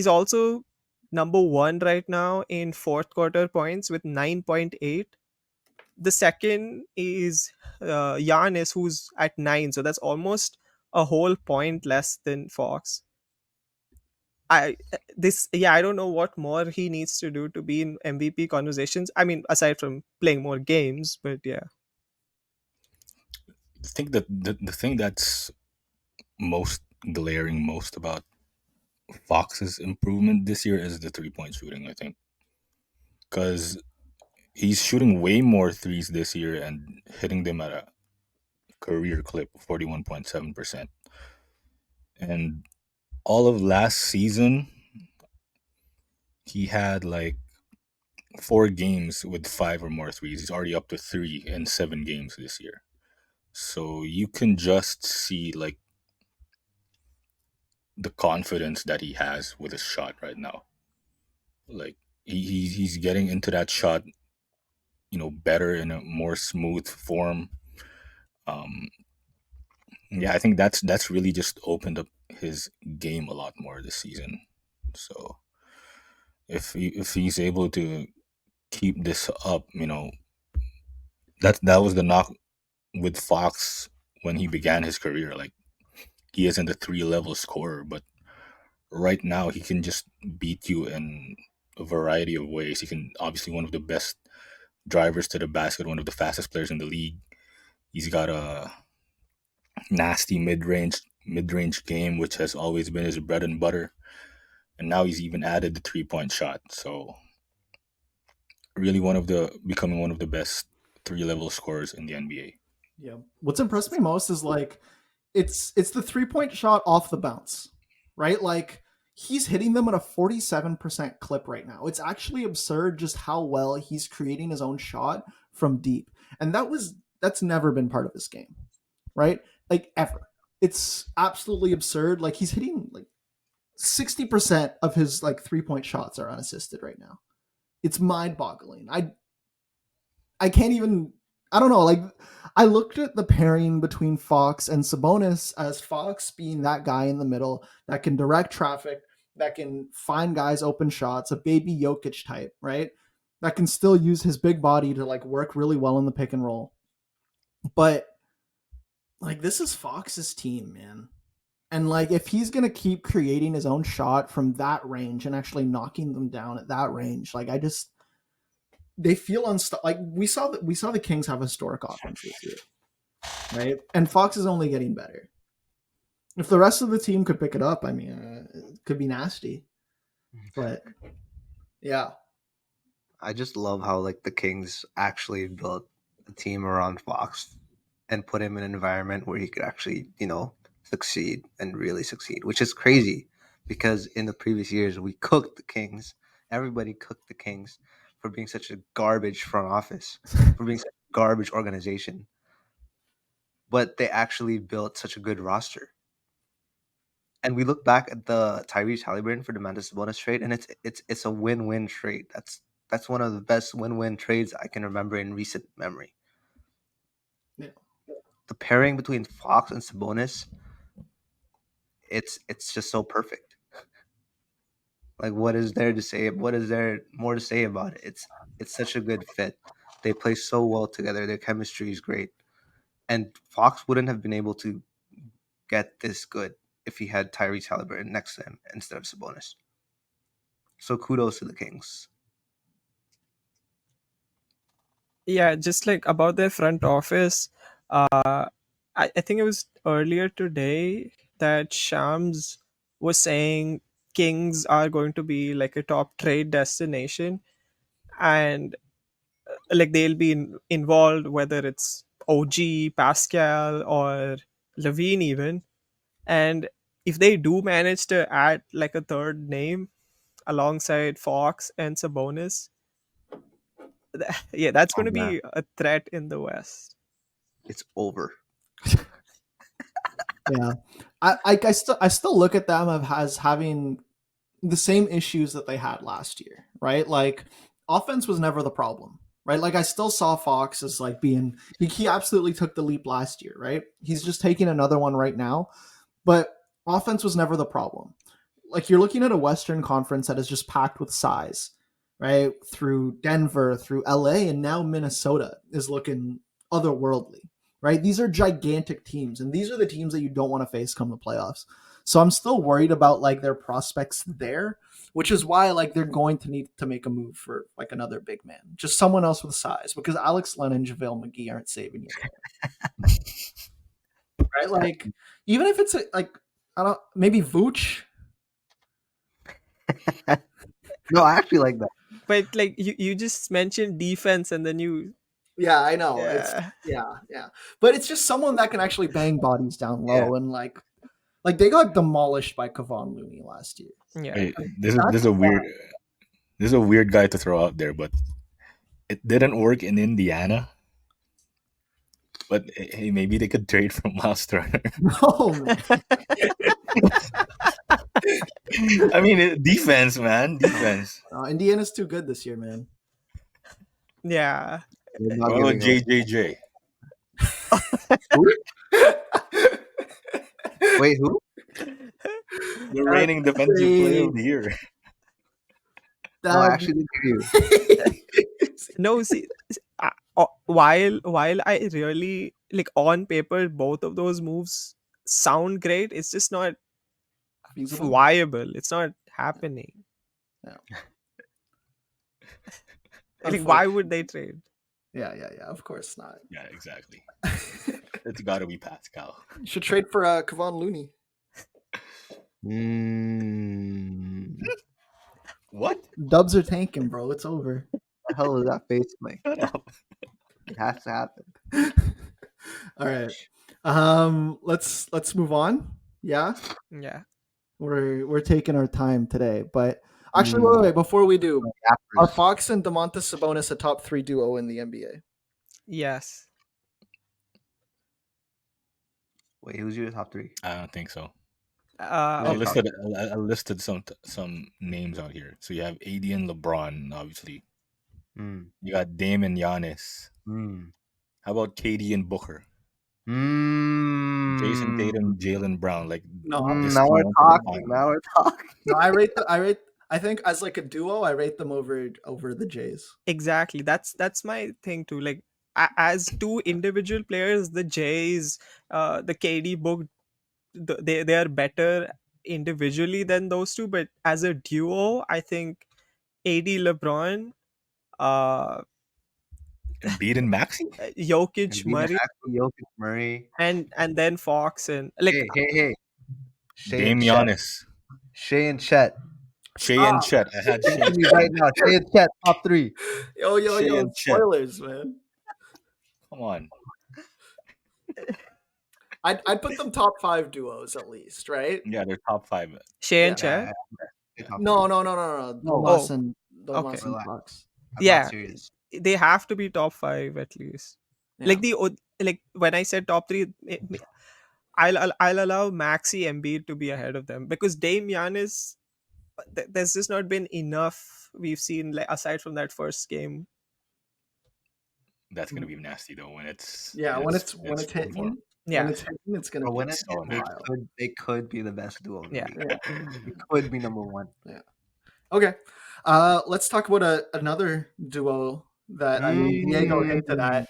also number 1 right now in fourth quarter points with 9.8. The second is Giannis, who's at 9, so that's almost a whole point less than Fox. I don't know what more he needs to do to be in MVP conversations. I mean, aside from playing more games, but yeah. I think that the thing that's most glaring most about Fox's improvement this year is the 3-point shooting, I think. Because he's shooting way more threes this year and hitting them at a career clip of 41.7%. And all of last season, he had like 4 games with 5 or more threes. He's already up to 3 in 7 games this year. So you can just see like the confidence that he has with his shot right now. Like he's getting into that shot, better in a more smooth form. Um, yeah, I think that's really just opened up his game a lot more this season. So if he's able to keep this up, that was the knock with Fox when he began his career. Like he isn't a 3-level scorer, but right now he can just beat you in a variety of ways. He can obviously one of the best drivers to the basket, one of the fastest players in the league. He's got a nasty mid-range game, which has always been his bread and butter. And now he's even added the 3-point shot. So really becoming one of the best 3-level scorers in the NBA. Yeah. What's impressed me most is like it's the 3-point shot off the bounce, right? Like he's hitting them at a 47% clip right now. It's actually absurd just how well he's creating his own shot from deep. And that's never been part of his game, right? Like ever. It's absolutely absurd. Like he's hitting like 60% of his like 3-point shots are unassisted right now. It's mind-boggling. I can't even, I don't know, like I looked at the pairing between Fox and Sabonis as Fox being that guy in the middle that can direct traffic, that can find guys open shots, a baby Jokic type, right? That can still use his big body to like work really well in the pick and roll. But like this is Fox's team, man. And like if he's gonna keep creating his own shot from that range and actually knocking them down at that range, like they feel like we saw the Kings have historic offense this year, right? And Fox is only getting better. If the rest of the team could pick it up, I mean, it could be nasty. But yeah, I just love how like the Kings actually built a team around Fox and put him in an environment where he could actually, succeed and really succeed, which is crazy because in the previous years we cooked the Kings. Everybody cooked the Kings for being such a garbage front office, for being such a garbage organization. But they actually built such a good roster. And we look back at the Tyrese Halliburton for Domantas Sabonis trade, and it's a win-win trade. That's one of the best win-win trades I can remember in recent memory. yeah. The pairing between Fox and Sabonis, it's just so perfect. Like what is there to say? What is there more to say about it? It's such a good fit. They play so well together. Their chemistry is great. And Fox wouldn't have been able to get this good if he had Tyrese Halliburton next to him instead of Sabonis. So kudos to the Kings. Yeah, just like about their front office, I think it was earlier today that Shams was saying Kings are going to be like a top trade destination. And like they'll be involved, whether it's OG, Pascal, or Levine even. And if they do manage to add like a third name alongside Fox and Sabonis, yeah, that's Oh going to man, be a threat in the West. it's over. Yeah, I still look at them as having the same issues that they had last year, right? Like offense was never the problem, right? Like I still saw Fox as like being he absolutely took the leap last year, right? He's just taking another one right now, but offense was never the problem. Like you're looking at a Western Conference that is just packed with size, right? Through Denver, through LA, and now Minnesota is looking otherworldly, right? These are gigantic teams, and these are the teams that you don't want to face come the playoffs. So I'm still worried about like their prospects there, which is why like they're going to need to make a move for like another big man, just someone else with size, because Alex Len and JaVale McGee aren't saving you, right? Like even if it's like I don't maybe Vooch. No, I actually like that. But like you just mentioned defense, and then you Yeah, I know. yeah. Yeah. But it's just someone that can actually bang bodies down low and like they got demolished by Kevon Looney last year. Yeah. Wait, this is a weird guy to throw out there, but it didn't work in Indiana. But hey, maybe they could trade for Miles Turner. No, man. I mean, defense, man, defense. Indiana's too good this year, man. Yeah. We're not What about giving away. JJJ? Wait, who? The reigning defensive player of the year. No, I actually didn't hear you. No, see, while I really like on paper both of those moves sound great, it's just not Feasible? viable. It's not happening. Yeah. Like, why would they trade? Yeah. Of course not. Yeah, exactly. It's got to be Pascal. You should trade for Kevon Looney. What? Dubs are tanking, bro. It's over. The hell is that face like? Shut up. It has to happen. All right. Let's move on. Yeah. Yeah. We're taking our time today, but actually, wait. Before we do, are Fox and Domantas Sabonis a top 3 duo in the NBA? Yes. Wait, who's your top 3? I don't think so. Uh, I listed some names out here. So you have AD and LeBron, obviously. You got Dame and Giannis. How about KD and Booker? Jason Tatum, Jaylen Brown. Like No, now we're talking. no, I think as like a duo, I rate them over the Jays. exactly. That's my thing too. Like as two individual players, the Jays, the KD book, they are better individually than those two, but as a duo, I think AD LeBron, Embiid and Maxey? Jokic, Murray, and then Fox and like hey. Dame Giannis. Shea and Chet. Shea and Chet. I had Shea and Chet. Right now, Shea and Chet, top 3. Shea and Chet. Spoilers, man. Come on. I'd put them top 5 duos at least, right? Yeah, they're top 5. Shea and Chet. No. Domas Oh, and okay. Fox. Yeah, they have to be top 5 at least. Yeah. Like when I said top 3, I'll allow Maxi Embiid to be ahead of them because Dame Giannis, there's just not been enough we've seen like aside from that first game. That's gonna be nasty though when it's when it's hitting. Yeah, when it's hitting, it's gonna. When be it's so wild. they could be the best duo. Yeah. It could be number 1. Yeah. Okay. Let's talk about another duo that I mean Diego hinted at.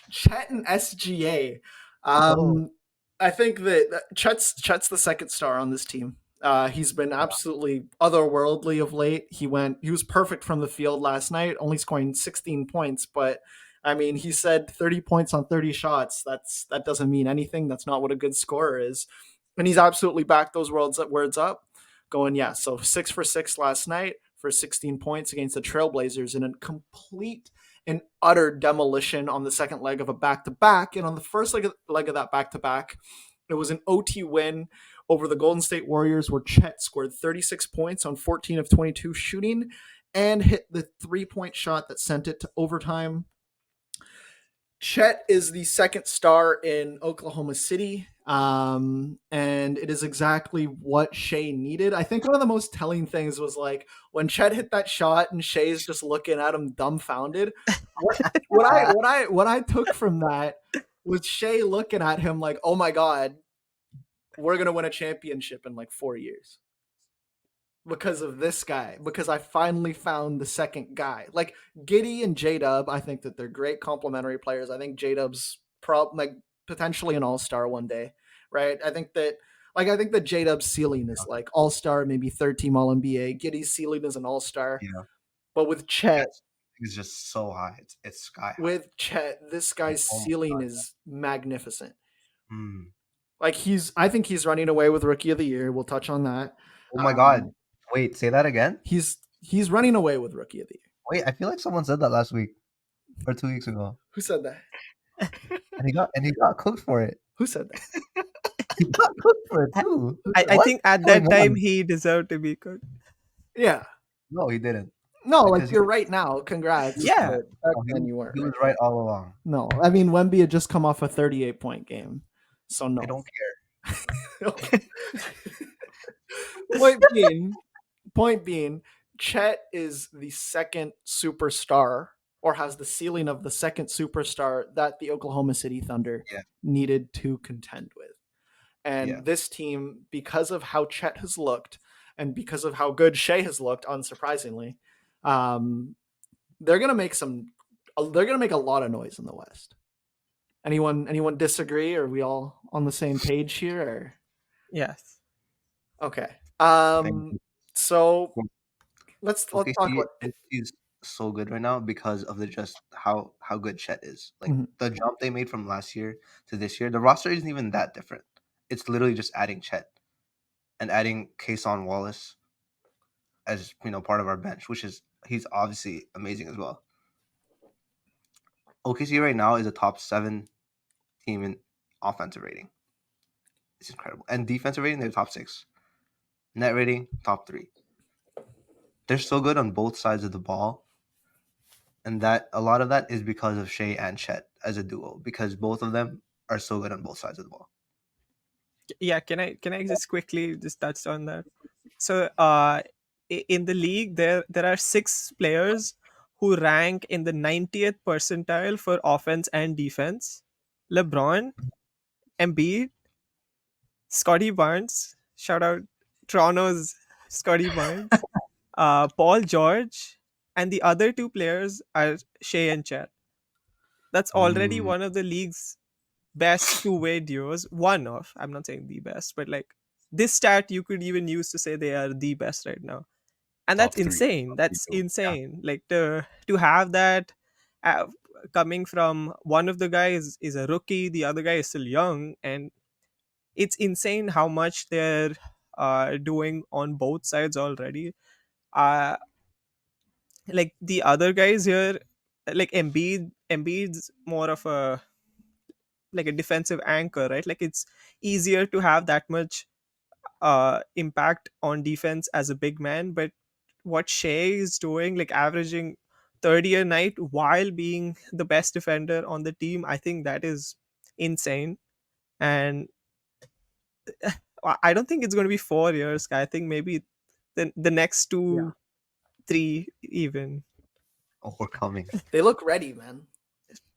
Chet and SGA. I think that Chet's the second star on this team. He's been absolutely otherworldly of late. He was perfect from the field last night, only scoring 16 points, but I mean, he said 30 points on 30 shots. That doesn't mean anything. That's not what a good scorer is. And he's absolutely backed those words up, going, yeah, so 6 for 6 last night, for 16 points against the Trailblazers in a complete and utter demolition on the second leg of a back-to-back. And on the first leg of that back-to-back, it was an OT win over the Golden State Warriors where Chet scored 36 points on 14 of 22 shooting and hit the 3-point shot that sent it to overtime. Chet is the second star in Oklahoma City, and it is exactly what Shea needed. I think one of the most telling things was like when Chet hit that shot and Shea's just looking at him dumbfounded. What I took from that was Shea looking at him like, "Oh my God, we're gonna win a championship in like 4 years." Because of this guy, because I finally found the second guy. Like Giddey and J-Dub, I think that they're great complementary players. I think J-Dub's potentially an all-star one day, right? I think that J-Dub's ceiling is like all-star, maybe third team All-NBA. Giddey's ceiling is an all-star. Yeah. But with Chet, It's just so high. It's sky high. with Chet, this guy's Oh my ceiling God. is magnificent. Mm. Like I think he's running away with Rookie of the Year. We'll touch on that. Oh my God. Wait, say that again? He's running away with Rookie of the Year. Wait, I feel like someone said that last week or 2 weeks ago. Who said that? And he got cooked for it. Who said that? He got cooked for it too. I What think at is that going time on? he deserved to be cooked. Yeah. No, he didn't. No, Because like you're right now. Congrats. Yeah. But back No, then you weren't. he was right? right all along. No, I mean Wemby had just come off a 38-point game, so no. I don't care. Point being, Chet is the second superstar, or has the ceiling of the second superstar that the Oklahoma City Thunder needed to contend with. And this team, because of how Chet has looked, and because of how good Shea has looked, unsurprisingly, they're gonna make a lot of noise in the West. Anyone disagree? Are we all on the same page here? Or? Yes. Okay. So let's talk about he's so good right now because of how good Chet is. Like the jump they made from last year to this year, the roster isn't even that different. It's literally just adding Chet and adding Kason Wallace as part of our bench, he's obviously amazing as well. OKC right now is a top 7 team in offensive rating. It's incredible. And defensive rating, they're top 6. Net rating, top 3. They're so good on both sides of the ball. And that a lot of that is because of Shea and Chet as a duo, because both of them are so good on both sides of the ball. Yeah, can I just quickly just touch on that? So in the league there are 6 players who rank in the 90th percentile for offense and defense. LeBron, Embiid, Scotty Barnes, shout out Toronto's Scotty Barnes, Paul George, and the other 2 players are Shea and Chet. That's already one of the league's best two-way duos. One of, I'm not saying the best, but like this stat you could even use to say they are the best right now. And that's Top three. insane. That's Top three, insane. Like to have that coming from one of the guys is a rookie, the other guy is still young, and it's insane how much they're doing on both sides already. Like the other guys here, like Embiid's more of a defensive anchor, right? Like it's easier to have that much impact on defense as a big man. But what Shea is doing, like averaging 30 a night while being the best defender on the team, I think that is insane. And I don't think it's going to be 4 years. I think maybe the next 2, 3 even. Oh, we're coming. They look ready, man.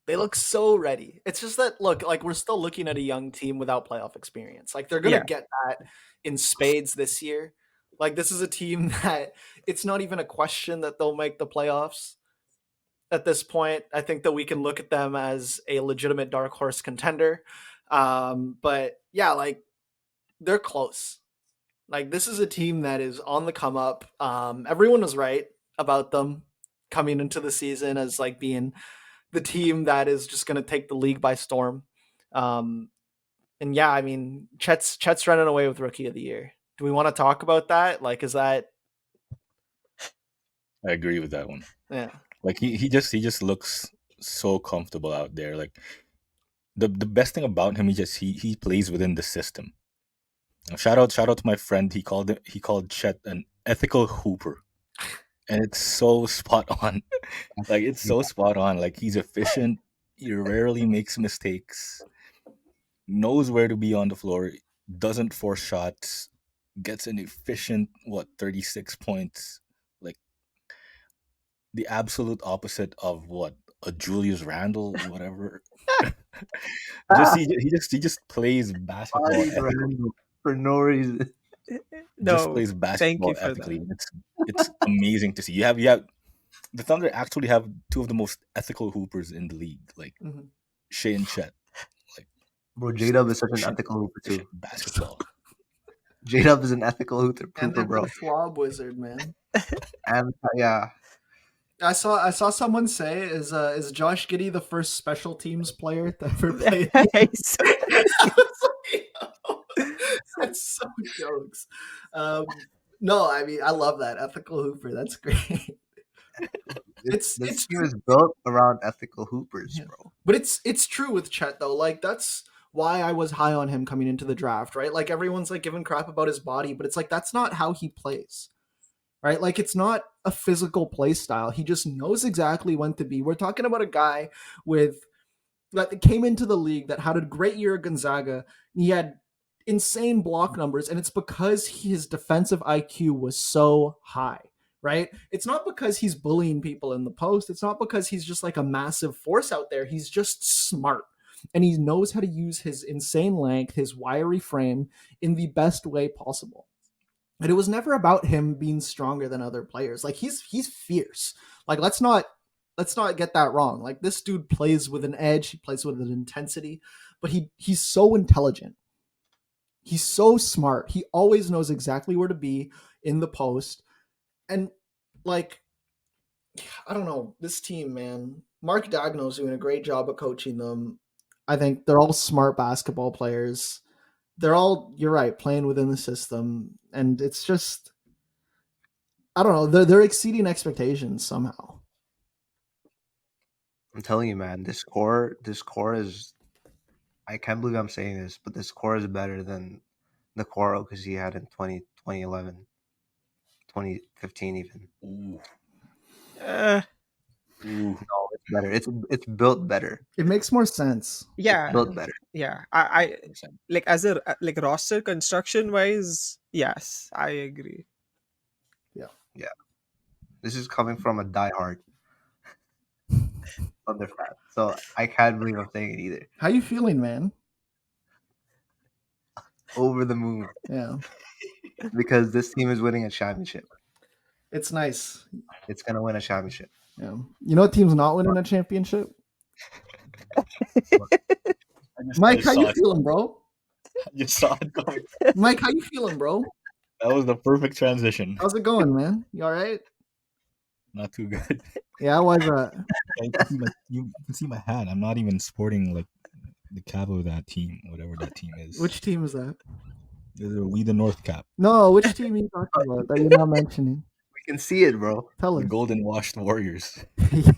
They look so ready. It's just that we're still looking at a young team without playoff experience. Like they're gonna get that in spades this year. Like this is a team that it's not even a question that they'll make the playoffs at this point. I think that we can look at them as a legitimate dark horse contender. But yeah, like they're close. Like this is a team that is on the come up. Everyone was right about them coming into the season as like being the team that is just going to take the league by storm. And yeah, I mean, Chet's running away with Rookie of the Year. Do we want to talk about that? Like, is that I agree with that one. Yeah. Like he just looks so comfortable out there. Like the best thing about him, he plays within the system. Shout out to my friend. He called Chet an ethical hooper, and it's so spot on. Like it's so spot on. Like he's efficient. He rarely makes mistakes. Knows where to be on the floor. Doesn't force shots. Gets an efficient 36 points. Like the absolute opposite of what a Julius Randle, whatever. He just plays basketball Body ethically. random for no reason. Just No, plays thank you basketball for ethically. that. It's amazing to see. You have the Thunder actually have two of the most ethical hoopers in the league, like Mhm. Shea and Chet. Like Bro, J-Dub is such an efficient, ethical hooper too. efficient basketball. J-Dub is an ethical hooper, And bro. the Schwab wizard, man. And yeah, I saw someone say, is Josh Giddey the first special teams player to ever play? Nice. I was like, "Oh, that's so jokes. No, I mean I love that ethical hooper. That's great. this It's team true. is built around ethical hoopers, Yeah. bro. But it's true with Chet though. Like that's why I was high on him coming into the draft, right? Like everyone's like giving crap about his body, but it's like that's not how he plays. Right? Like it's not a physical play style. He just knows exactly when to be. We're talking about a guy with that came into the league that had a great year at Gonzaga. He had insane block numbers, and it's because his defensive IQ was so high, right? It's not because he's bullying people in the post. It's not because he's just like a massive force out there. He's just smart. And he knows how to use his insane length, his wiry frame in the best way possible. And it was never about him being stronger than other players. Like he's fierce. Like let's not get that wrong. Like this dude plays with an edge, he plays with an intensity, but he's so intelligent. He's so smart. He always knows exactly where to be in the post. And like I don't know, this team, man. Mark Dagnall's doing a great job at coaching them. I think they're all smart basketball players. They're all, you're right, playing within the system. And it's just I don't know, they're exceeding expectations somehow. I'm telling you, man, this core is. I can't believe I'm saying this, but this core is better than the core OKC had in 2011, 2015 even. Ooh, Uh, ooh. No, it's better. It's built better. It makes more sense. yeah, Built better. yeah. I like as a like roster construction wise, yes, I agree. This is coming from a diehard Thunder fan, so I can't believe I'm saying it either. How you feeling, man? Over the moon Yeah. because this team is winning a championship. It's nice. It's gonna win a championship. Yeah. You know what team's not winning a championship? Mike, how you feeling, bro? I just saw it coming. Mike, how you feeling, bro? That was the perfect transition. How's it going, man? You all right? Not too good. Yeah, I was. You can see my hat. I'm not even sporting like the cap of that team, whatever that team is. Which team is that? We the North Cap, No, which team are you talking about that you're not mentioning? We can see it, bro. Tell the us. Golden Washed Warriors. Yeah.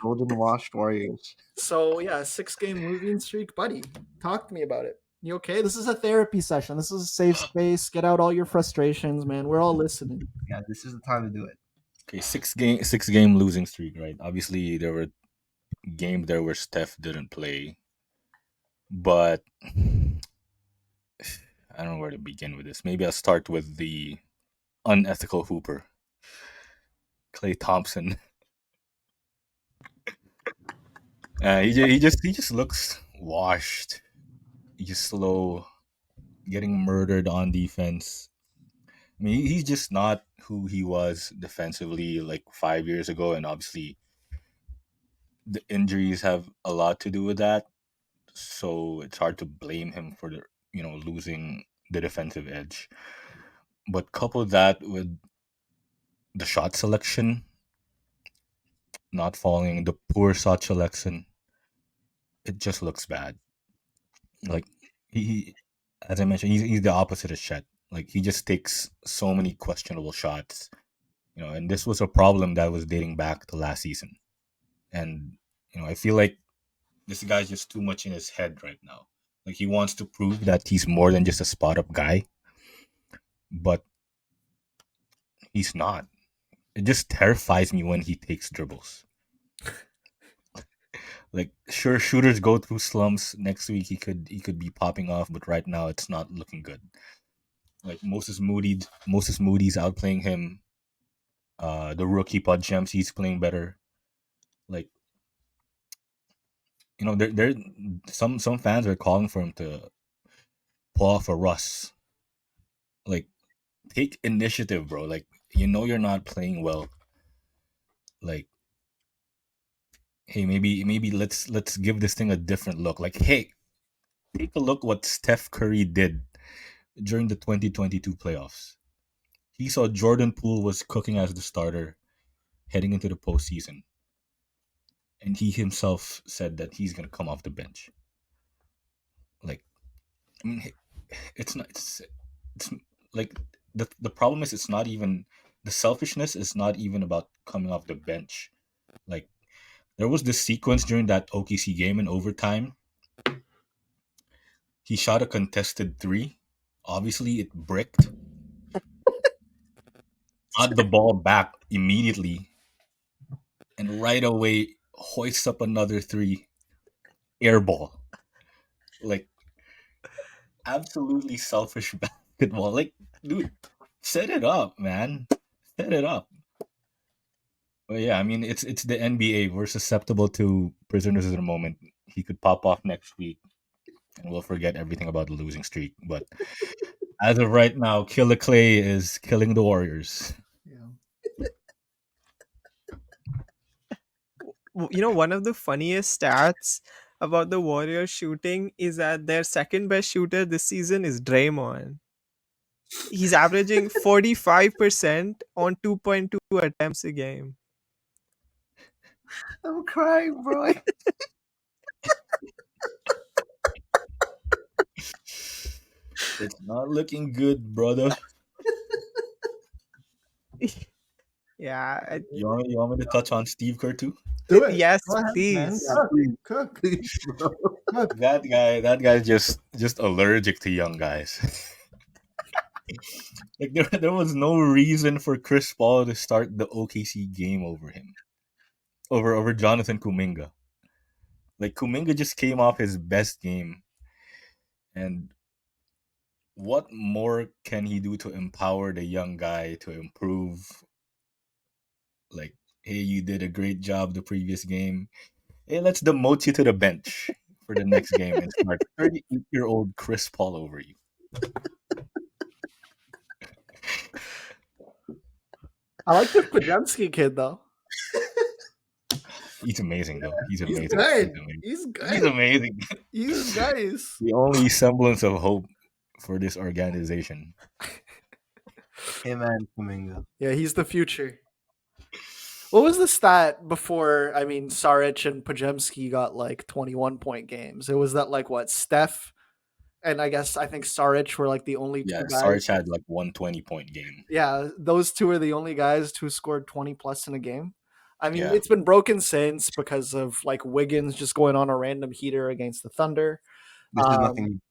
Golden Washed Warriors. So yeah, 6-game losing streak, buddy. Talk to me about it. You okay? This is a therapy session. This is a safe space. Get out all your frustrations, man. We're all listening. Yeah, this is the time to do it. Okay, six game losing streak, right? Obviously, there were games there where Steph didn't play, but I don't know where to begin with this. Maybe I'll start with the unethical hooper, Klay Thompson. He just looks washed. He's just slow, getting murdered on defense. I mean, he's just not who he was defensively like 5 years ago, and obviously the injuries have a lot to do with that. So it's hard to blame him for the losing the defensive edge. But couple that with the shot selection not falling, the poor shot selection, it just looks bad. Like he as I mentioned, he's the opposite of Chet. Like he just takes so many questionable shots. And this was a problem that was dating back to last season. And I feel like this guy's just too much in his head right now. Like, he wants to prove that he's more than just a spot up guy, but he's not. It just terrifies me when he takes dribbles. Like, sure, shooters go through slumps. Next week he could be popping off, but right now it's not looking good. Like, Moses Moody's outplaying him. The rookie Podjemski's playing better. Like, there some fans are calling for him to pull off a Russ. Like, take initiative, bro. Like, you're not playing well. Like, hey, maybe let's give this thing a different look. Like, hey, take a look what Steph Curry did during the 2022 playoffs. He saw Jordan Poole was cooking as the starter heading into the postseason, and he himself said that he's gonna come off the bench. Like, I mean, it's not. It's like the problem is, it's not even the selfishness is not even about coming off the bench. Like, there was this sequence during that OKC game in overtime. He shot a contested 3. Obviously, it bricked. Got the ball back immediately, and right away hoists up another 3. Air ball. Like, absolutely selfish basketball. Like, dude, set it up, man. Set it up. But yeah, I mean, it's the NBA. We're susceptible to prisoners of the moment. He could pop off next week, and we'll forget everything about the losing streak. But as of right now, Killer Klay is killing the Warriors. Yeah. One of the funniest stats about the Warriors shooting is that their second best shooter this season is Draymond. He's averaging 45% on 2.2 attempts a game. I'm crying, bro. It's not looking good, brother. Yeah. You want me to touch on Steve Kerr too? Do it. Yes, Go ahead, man. please. Cook, bro. Cook. That guy's just allergic to young guys. Like, there was no reason for Chris Paul to start the OKC game over him. Over Jonathan Kuminga. Like, Kuminga just came off his best game. And what more can he do to empower the young guy to improve? Like, hey, you did a great job the previous game. Hey, let's demote you to the bench for the next game and start 38-year-old Chris Paul over you. I like the Podjemski kid though. He's amazing, though. He's amazing. He's good. He's He's He's good. amazing. He's nice. The only semblance of hope for this organization. Hey man, Kuminga. Yeah, he's the future. What was the stat before? I mean, Saric and Podjemski got like 21-point games. It was that like what Steph and I think Saric were like the only two Yeah, guys. Sarge had like 120-point game. Yeah, those two are the only guys who scored 20 plus in a game. I mean, Yeah. it's been broken since because of like Wiggins just going on a random heater against the Thunder. This is nothing.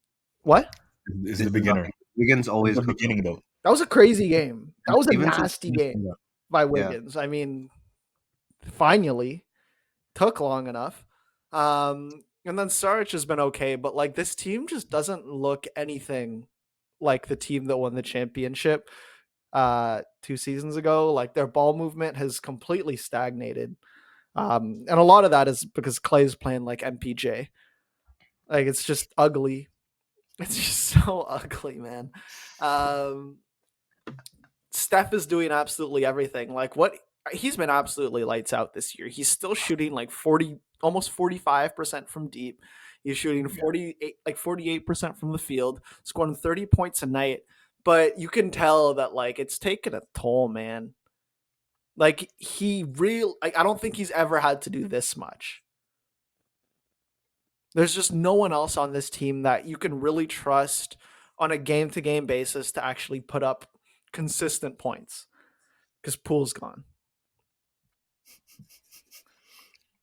What? This This is the beginner. nothing. Wiggins always The cooks. beginning, though. That was a crazy game. That was a Even since nasty he's game been up. by Wiggins. I mean, finally took long enough. And then Saric has been okay, but like this team just doesn't look anything like the team that won the championship 2 seasons ago. Like their ball movement has completely stagnated. And a lot of that is because Klay's playing like MPJ. Like it's just ugly. It's just so ugly, man. Steph is doing absolutely everything. Like what he's been absolutely lights out this year. He's still shooting like 40, almost 45% from deep. He's shooting 48% from the field, scoring 30 points a night. But you can tell that like it's taken a toll, man. Like I don't think he's ever had to do this much. There's just no one else on this team that you can really trust on a game-to-game basis to actually put up consistent points. because Poole's gone.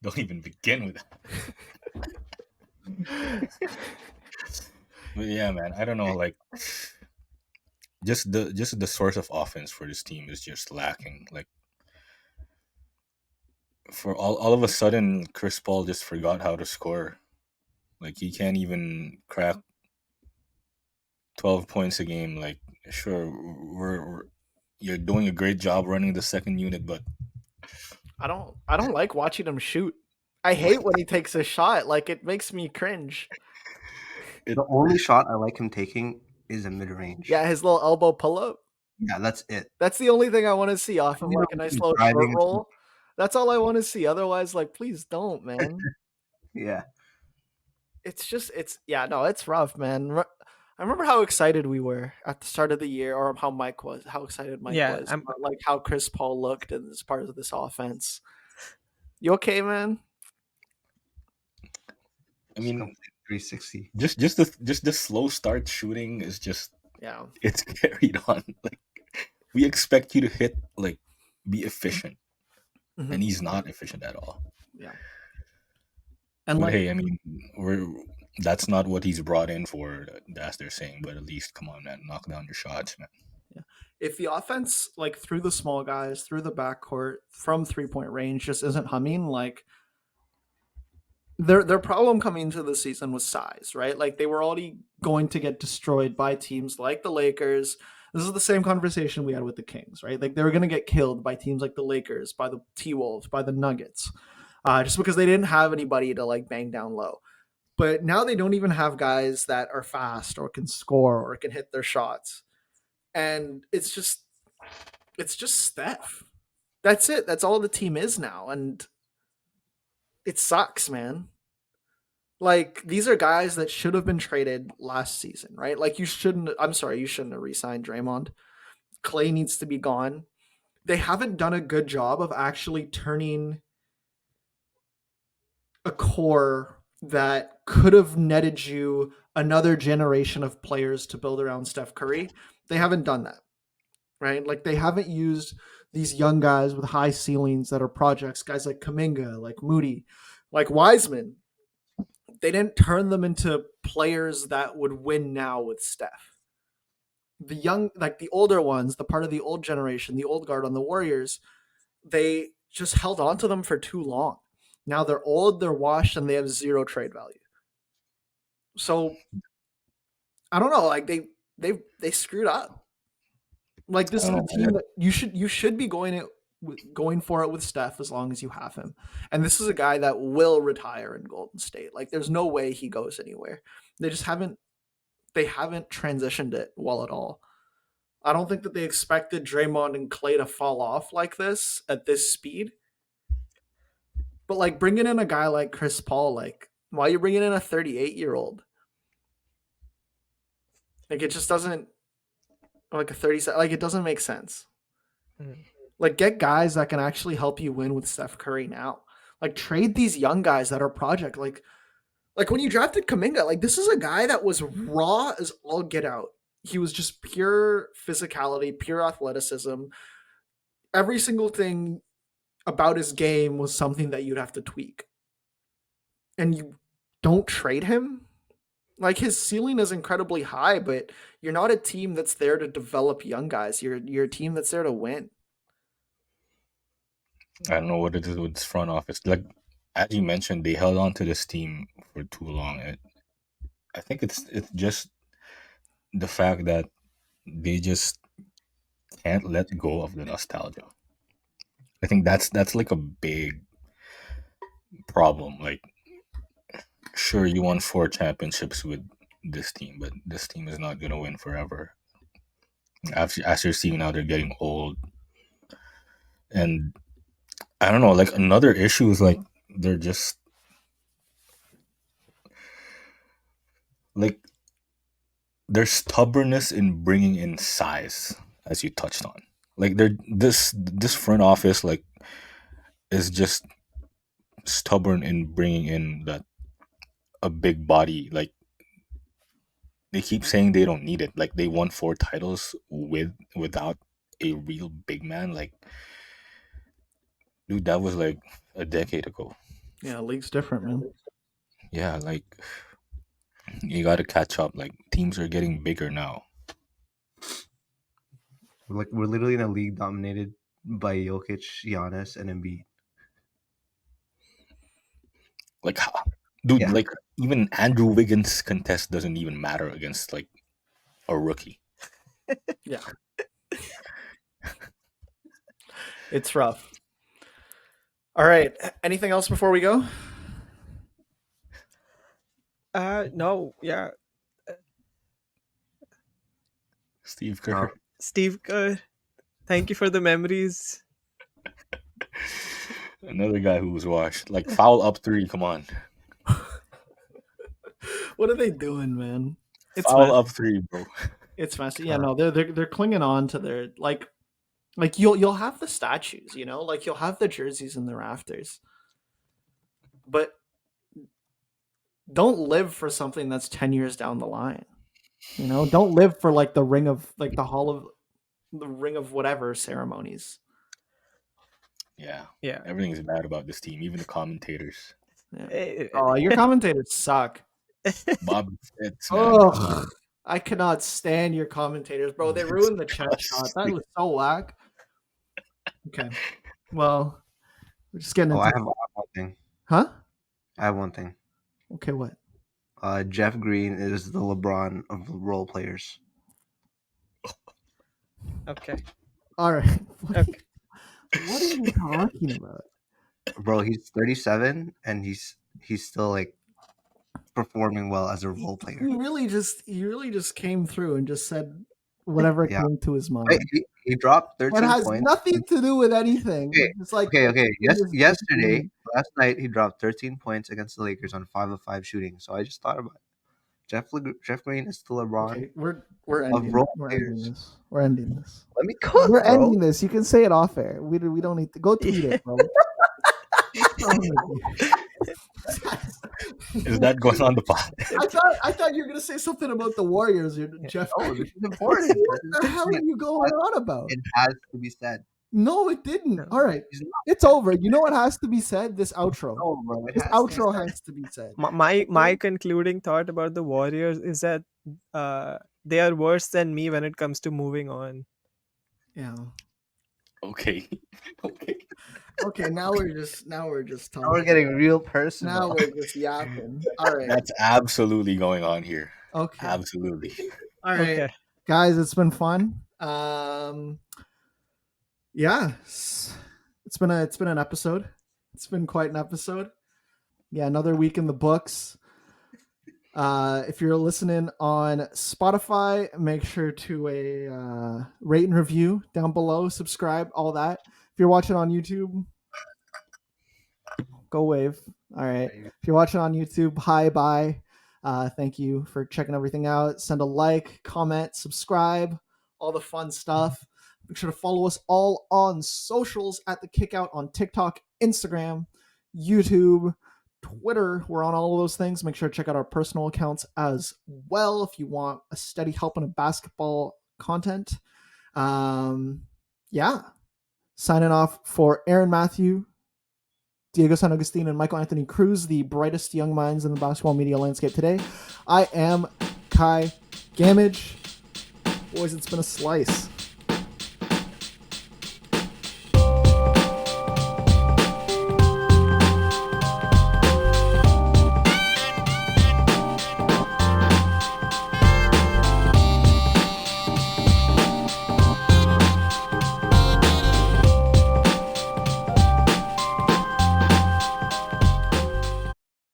Don't even begin with that. But yeah, man, I don't know. Like, just the source of offense for this team is just lacking. Like, for all of a sudden, Chris Paul just forgot how to score. Like, he can't even crack 12 points a game. Like, sure, you're doing a great job running the second unit, but I don't like watching him shoot. I hate when he takes a shot. Like, it makes me cringe. The only shot I like him taking is a mid range. Yeah, his little elbow pull up. Yeah, that's it. That's the only thing I want to see off of You like know, a nice he's little driving short and roll. That's all I want to see. Otherwise, like, please don't, man. Yeah. It's rough, man. I remember how excited we were at the start of the year, or how excited Mike Yeah, was about, like, how Chris Paul looked as part of this offense. You okay, man? I mean, 360. just the slow start shooting is just Yeah. it's carried on. Like, we expect you to hit, like, be efficient, Mhm. and he's not efficient at all. Yeah. And But like, hey, I mean, that's not what he's brought in for, as they're saying. But at least, come on, man, knock down your shots, man. if the offense, like, through the small guys, through the backcourt, from 3-point range just isn't humming, like, their problem coming into the season was size, right? Like, they were already going to get destroyed by teams like the Lakers. This is the same conversation we had with the Kings, right? Like, they were going to get killed by teams like the Lakers, by the T-Wolves, by the Nuggets, just because they didn't have anybody to, like, bang down low. But now they don't even have guys that are fast or can score or can hit their shots. And it's just Steph. That's it. That's all the team is now. And it sucks, man. Like, these are guys that should have been traded last season, right? Like, you shouldn't have re-signed Draymond. Klay needs to be gone. They haven't done a good job of actually turning a core that could have netted you another generation of players to build around Steph Curry. They haven't done that, right? Like, they haven't used these young guys with high ceilings that are projects, guys like Kuminga, like Moody, like Wiseman. They didn't turn them into players that would win now with Steph. The young, like the older ones, the part of the old generation, the old guard on the Warriors, they just held on to them for too long. Now they're old, they're washed, and they have zero trade value. So I don't know, like they screwed up. Like, this is a team that you should be going for it with Steph as long as you have him. And this is a guy that will retire in Golden State. Like, there's no way he goes anywhere. They haven't transitioned it well at all. I don't think that they expected Draymond and Klay to fall off like this at this speed. But, like, bringing in a guy like Chris Paul, like, why are you bringing in a 38-year-old? Like, it just doesn't, like, a 37, like, it doesn't make sense. Like, get guys that can actually help you win with Steph Curry now. Like, trade these young guys that are project. Like when you drafted Kuminga, like, this is a guy that was raw as all get out. He was just pure physicality, pure athleticism. Every single thing about his game was something that you'd have to tweak. And you don't trade him? Like, his ceiling is incredibly high, but you're not a team that's there to develop young guys. You're a team that's there to win. I don't know what it is with this front office. Like, as you mentioned, they held on to this team for too long. I think it's just the fact that they just can't let go of the nostalgia. I think that's like a big problem. Like, sure, you won 4 championships with this team, but this team is not gonna win forever. As you're seeing now, they're getting old, and I don't know. Like, another issue is, like, they're just like their stubbornness in bringing in size, as you touched on. Like, they're this front office, like, is just stubborn in bringing in that a big body. Like, they keep saying they don't need it. Like, they won 4 titles without a real big man, like, dude, that was like a decade ago. Yeah, league's different, man. Yeah, like you got to catch up. Like teams are getting bigger now. Like we're literally in a league dominated by Jokic, Giannis, and Embiid. Like, dude, Yeah. like even Andrew Wiggins' contest doesn't even matter against like a rookie. Yeah. It's rough. All right. Anything else before we go? No, yeah. Steve Kerr. Steve Kerr, thank you for the memories. Another guy who was washed. Like foul up 3, come on. What are they doing, man? It's Foul fun. up 3, bro. It's messy. Yeah, no, they're clinging on to their like you'll have the statues, you know, like you'll have the jerseys in the rafters, but don't live for something that's 10 years down the line. You know, don't live for like the ring of like the ring of whatever ceremonies. Yeah. Yeah. Everything's bad about this team, even the commentators. Yeah. Oh, your commentators suck. Bobby Fitz, man. Oh, I cannot stand your commentators, bro. They ruined the Chet shot. That was so whack. Okay. Well, we're just getting Oh, into I have one thing. Huh? I have one thing. Okay, what? Jeff Green is the LeBron of role players. Okay. All right. Okay. What are you talking about? Bro, he's 37 and he's still like performing well as a role player. He really just came through and just said whatever Yeah. came to his mind. Wait, he dropped 13 It has points. nothing to do with anything. Okay, It's like Okay. Yes, Yesterday, last night, he dropped 13 points against the Lakers on 5 of 5 shooting. So I just thought about it. Jeff Green is still LeBron. Okay, we're ending. role We're players. ending this. We're ending this. Let me cook, We're bro. ending this. You can say it off air. We don't need to go tweet it, bro. What's wrong with you? Is that going on the pod? I thought you were gonna say something about the Warriors, Jeff. Oh, this is important. What the hell are you going on about? It has to be said. No, it didn't. No. All right, He's not- it's over. You know what has to be said? This outro. No, bro. It This has to be outro said. has to be said. My concluding thought about the Warriors is that they are worse than me when it comes to moving on. Yeah. Okay. Okay. Okay. Now we're just Now we're talking. getting real personal. Now we're just yapping. All right. That's absolutely going on here. Okay. Absolutely. All right, Okay. guys. It's been fun. Yeah. It's been an episode. It's been quite an episode. Yeah, another week in the books. If you're listening on Spotify, make sure to rate and review down below, subscribe, all that. If you're watching on YouTube, go wave. All right. If you're watching on YouTube, hi, bye. Thank you for checking everything out. Send a like, comment, subscribe, all the fun stuff. Make sure to follow us all on socials at the Kickout on TikTok, Instagram, YouTube, Twitter. We're on all of those things. Make sure to check out our personal accounts as well if you want a steady help in a basketball content. Yeah. Signing off for Aaron Matthew, Diego San Agustin, and Michael Anthony Cruz, the brightest young minds in the basketball media landscape today. I am Kai Gamage. Boys, it's been a slice.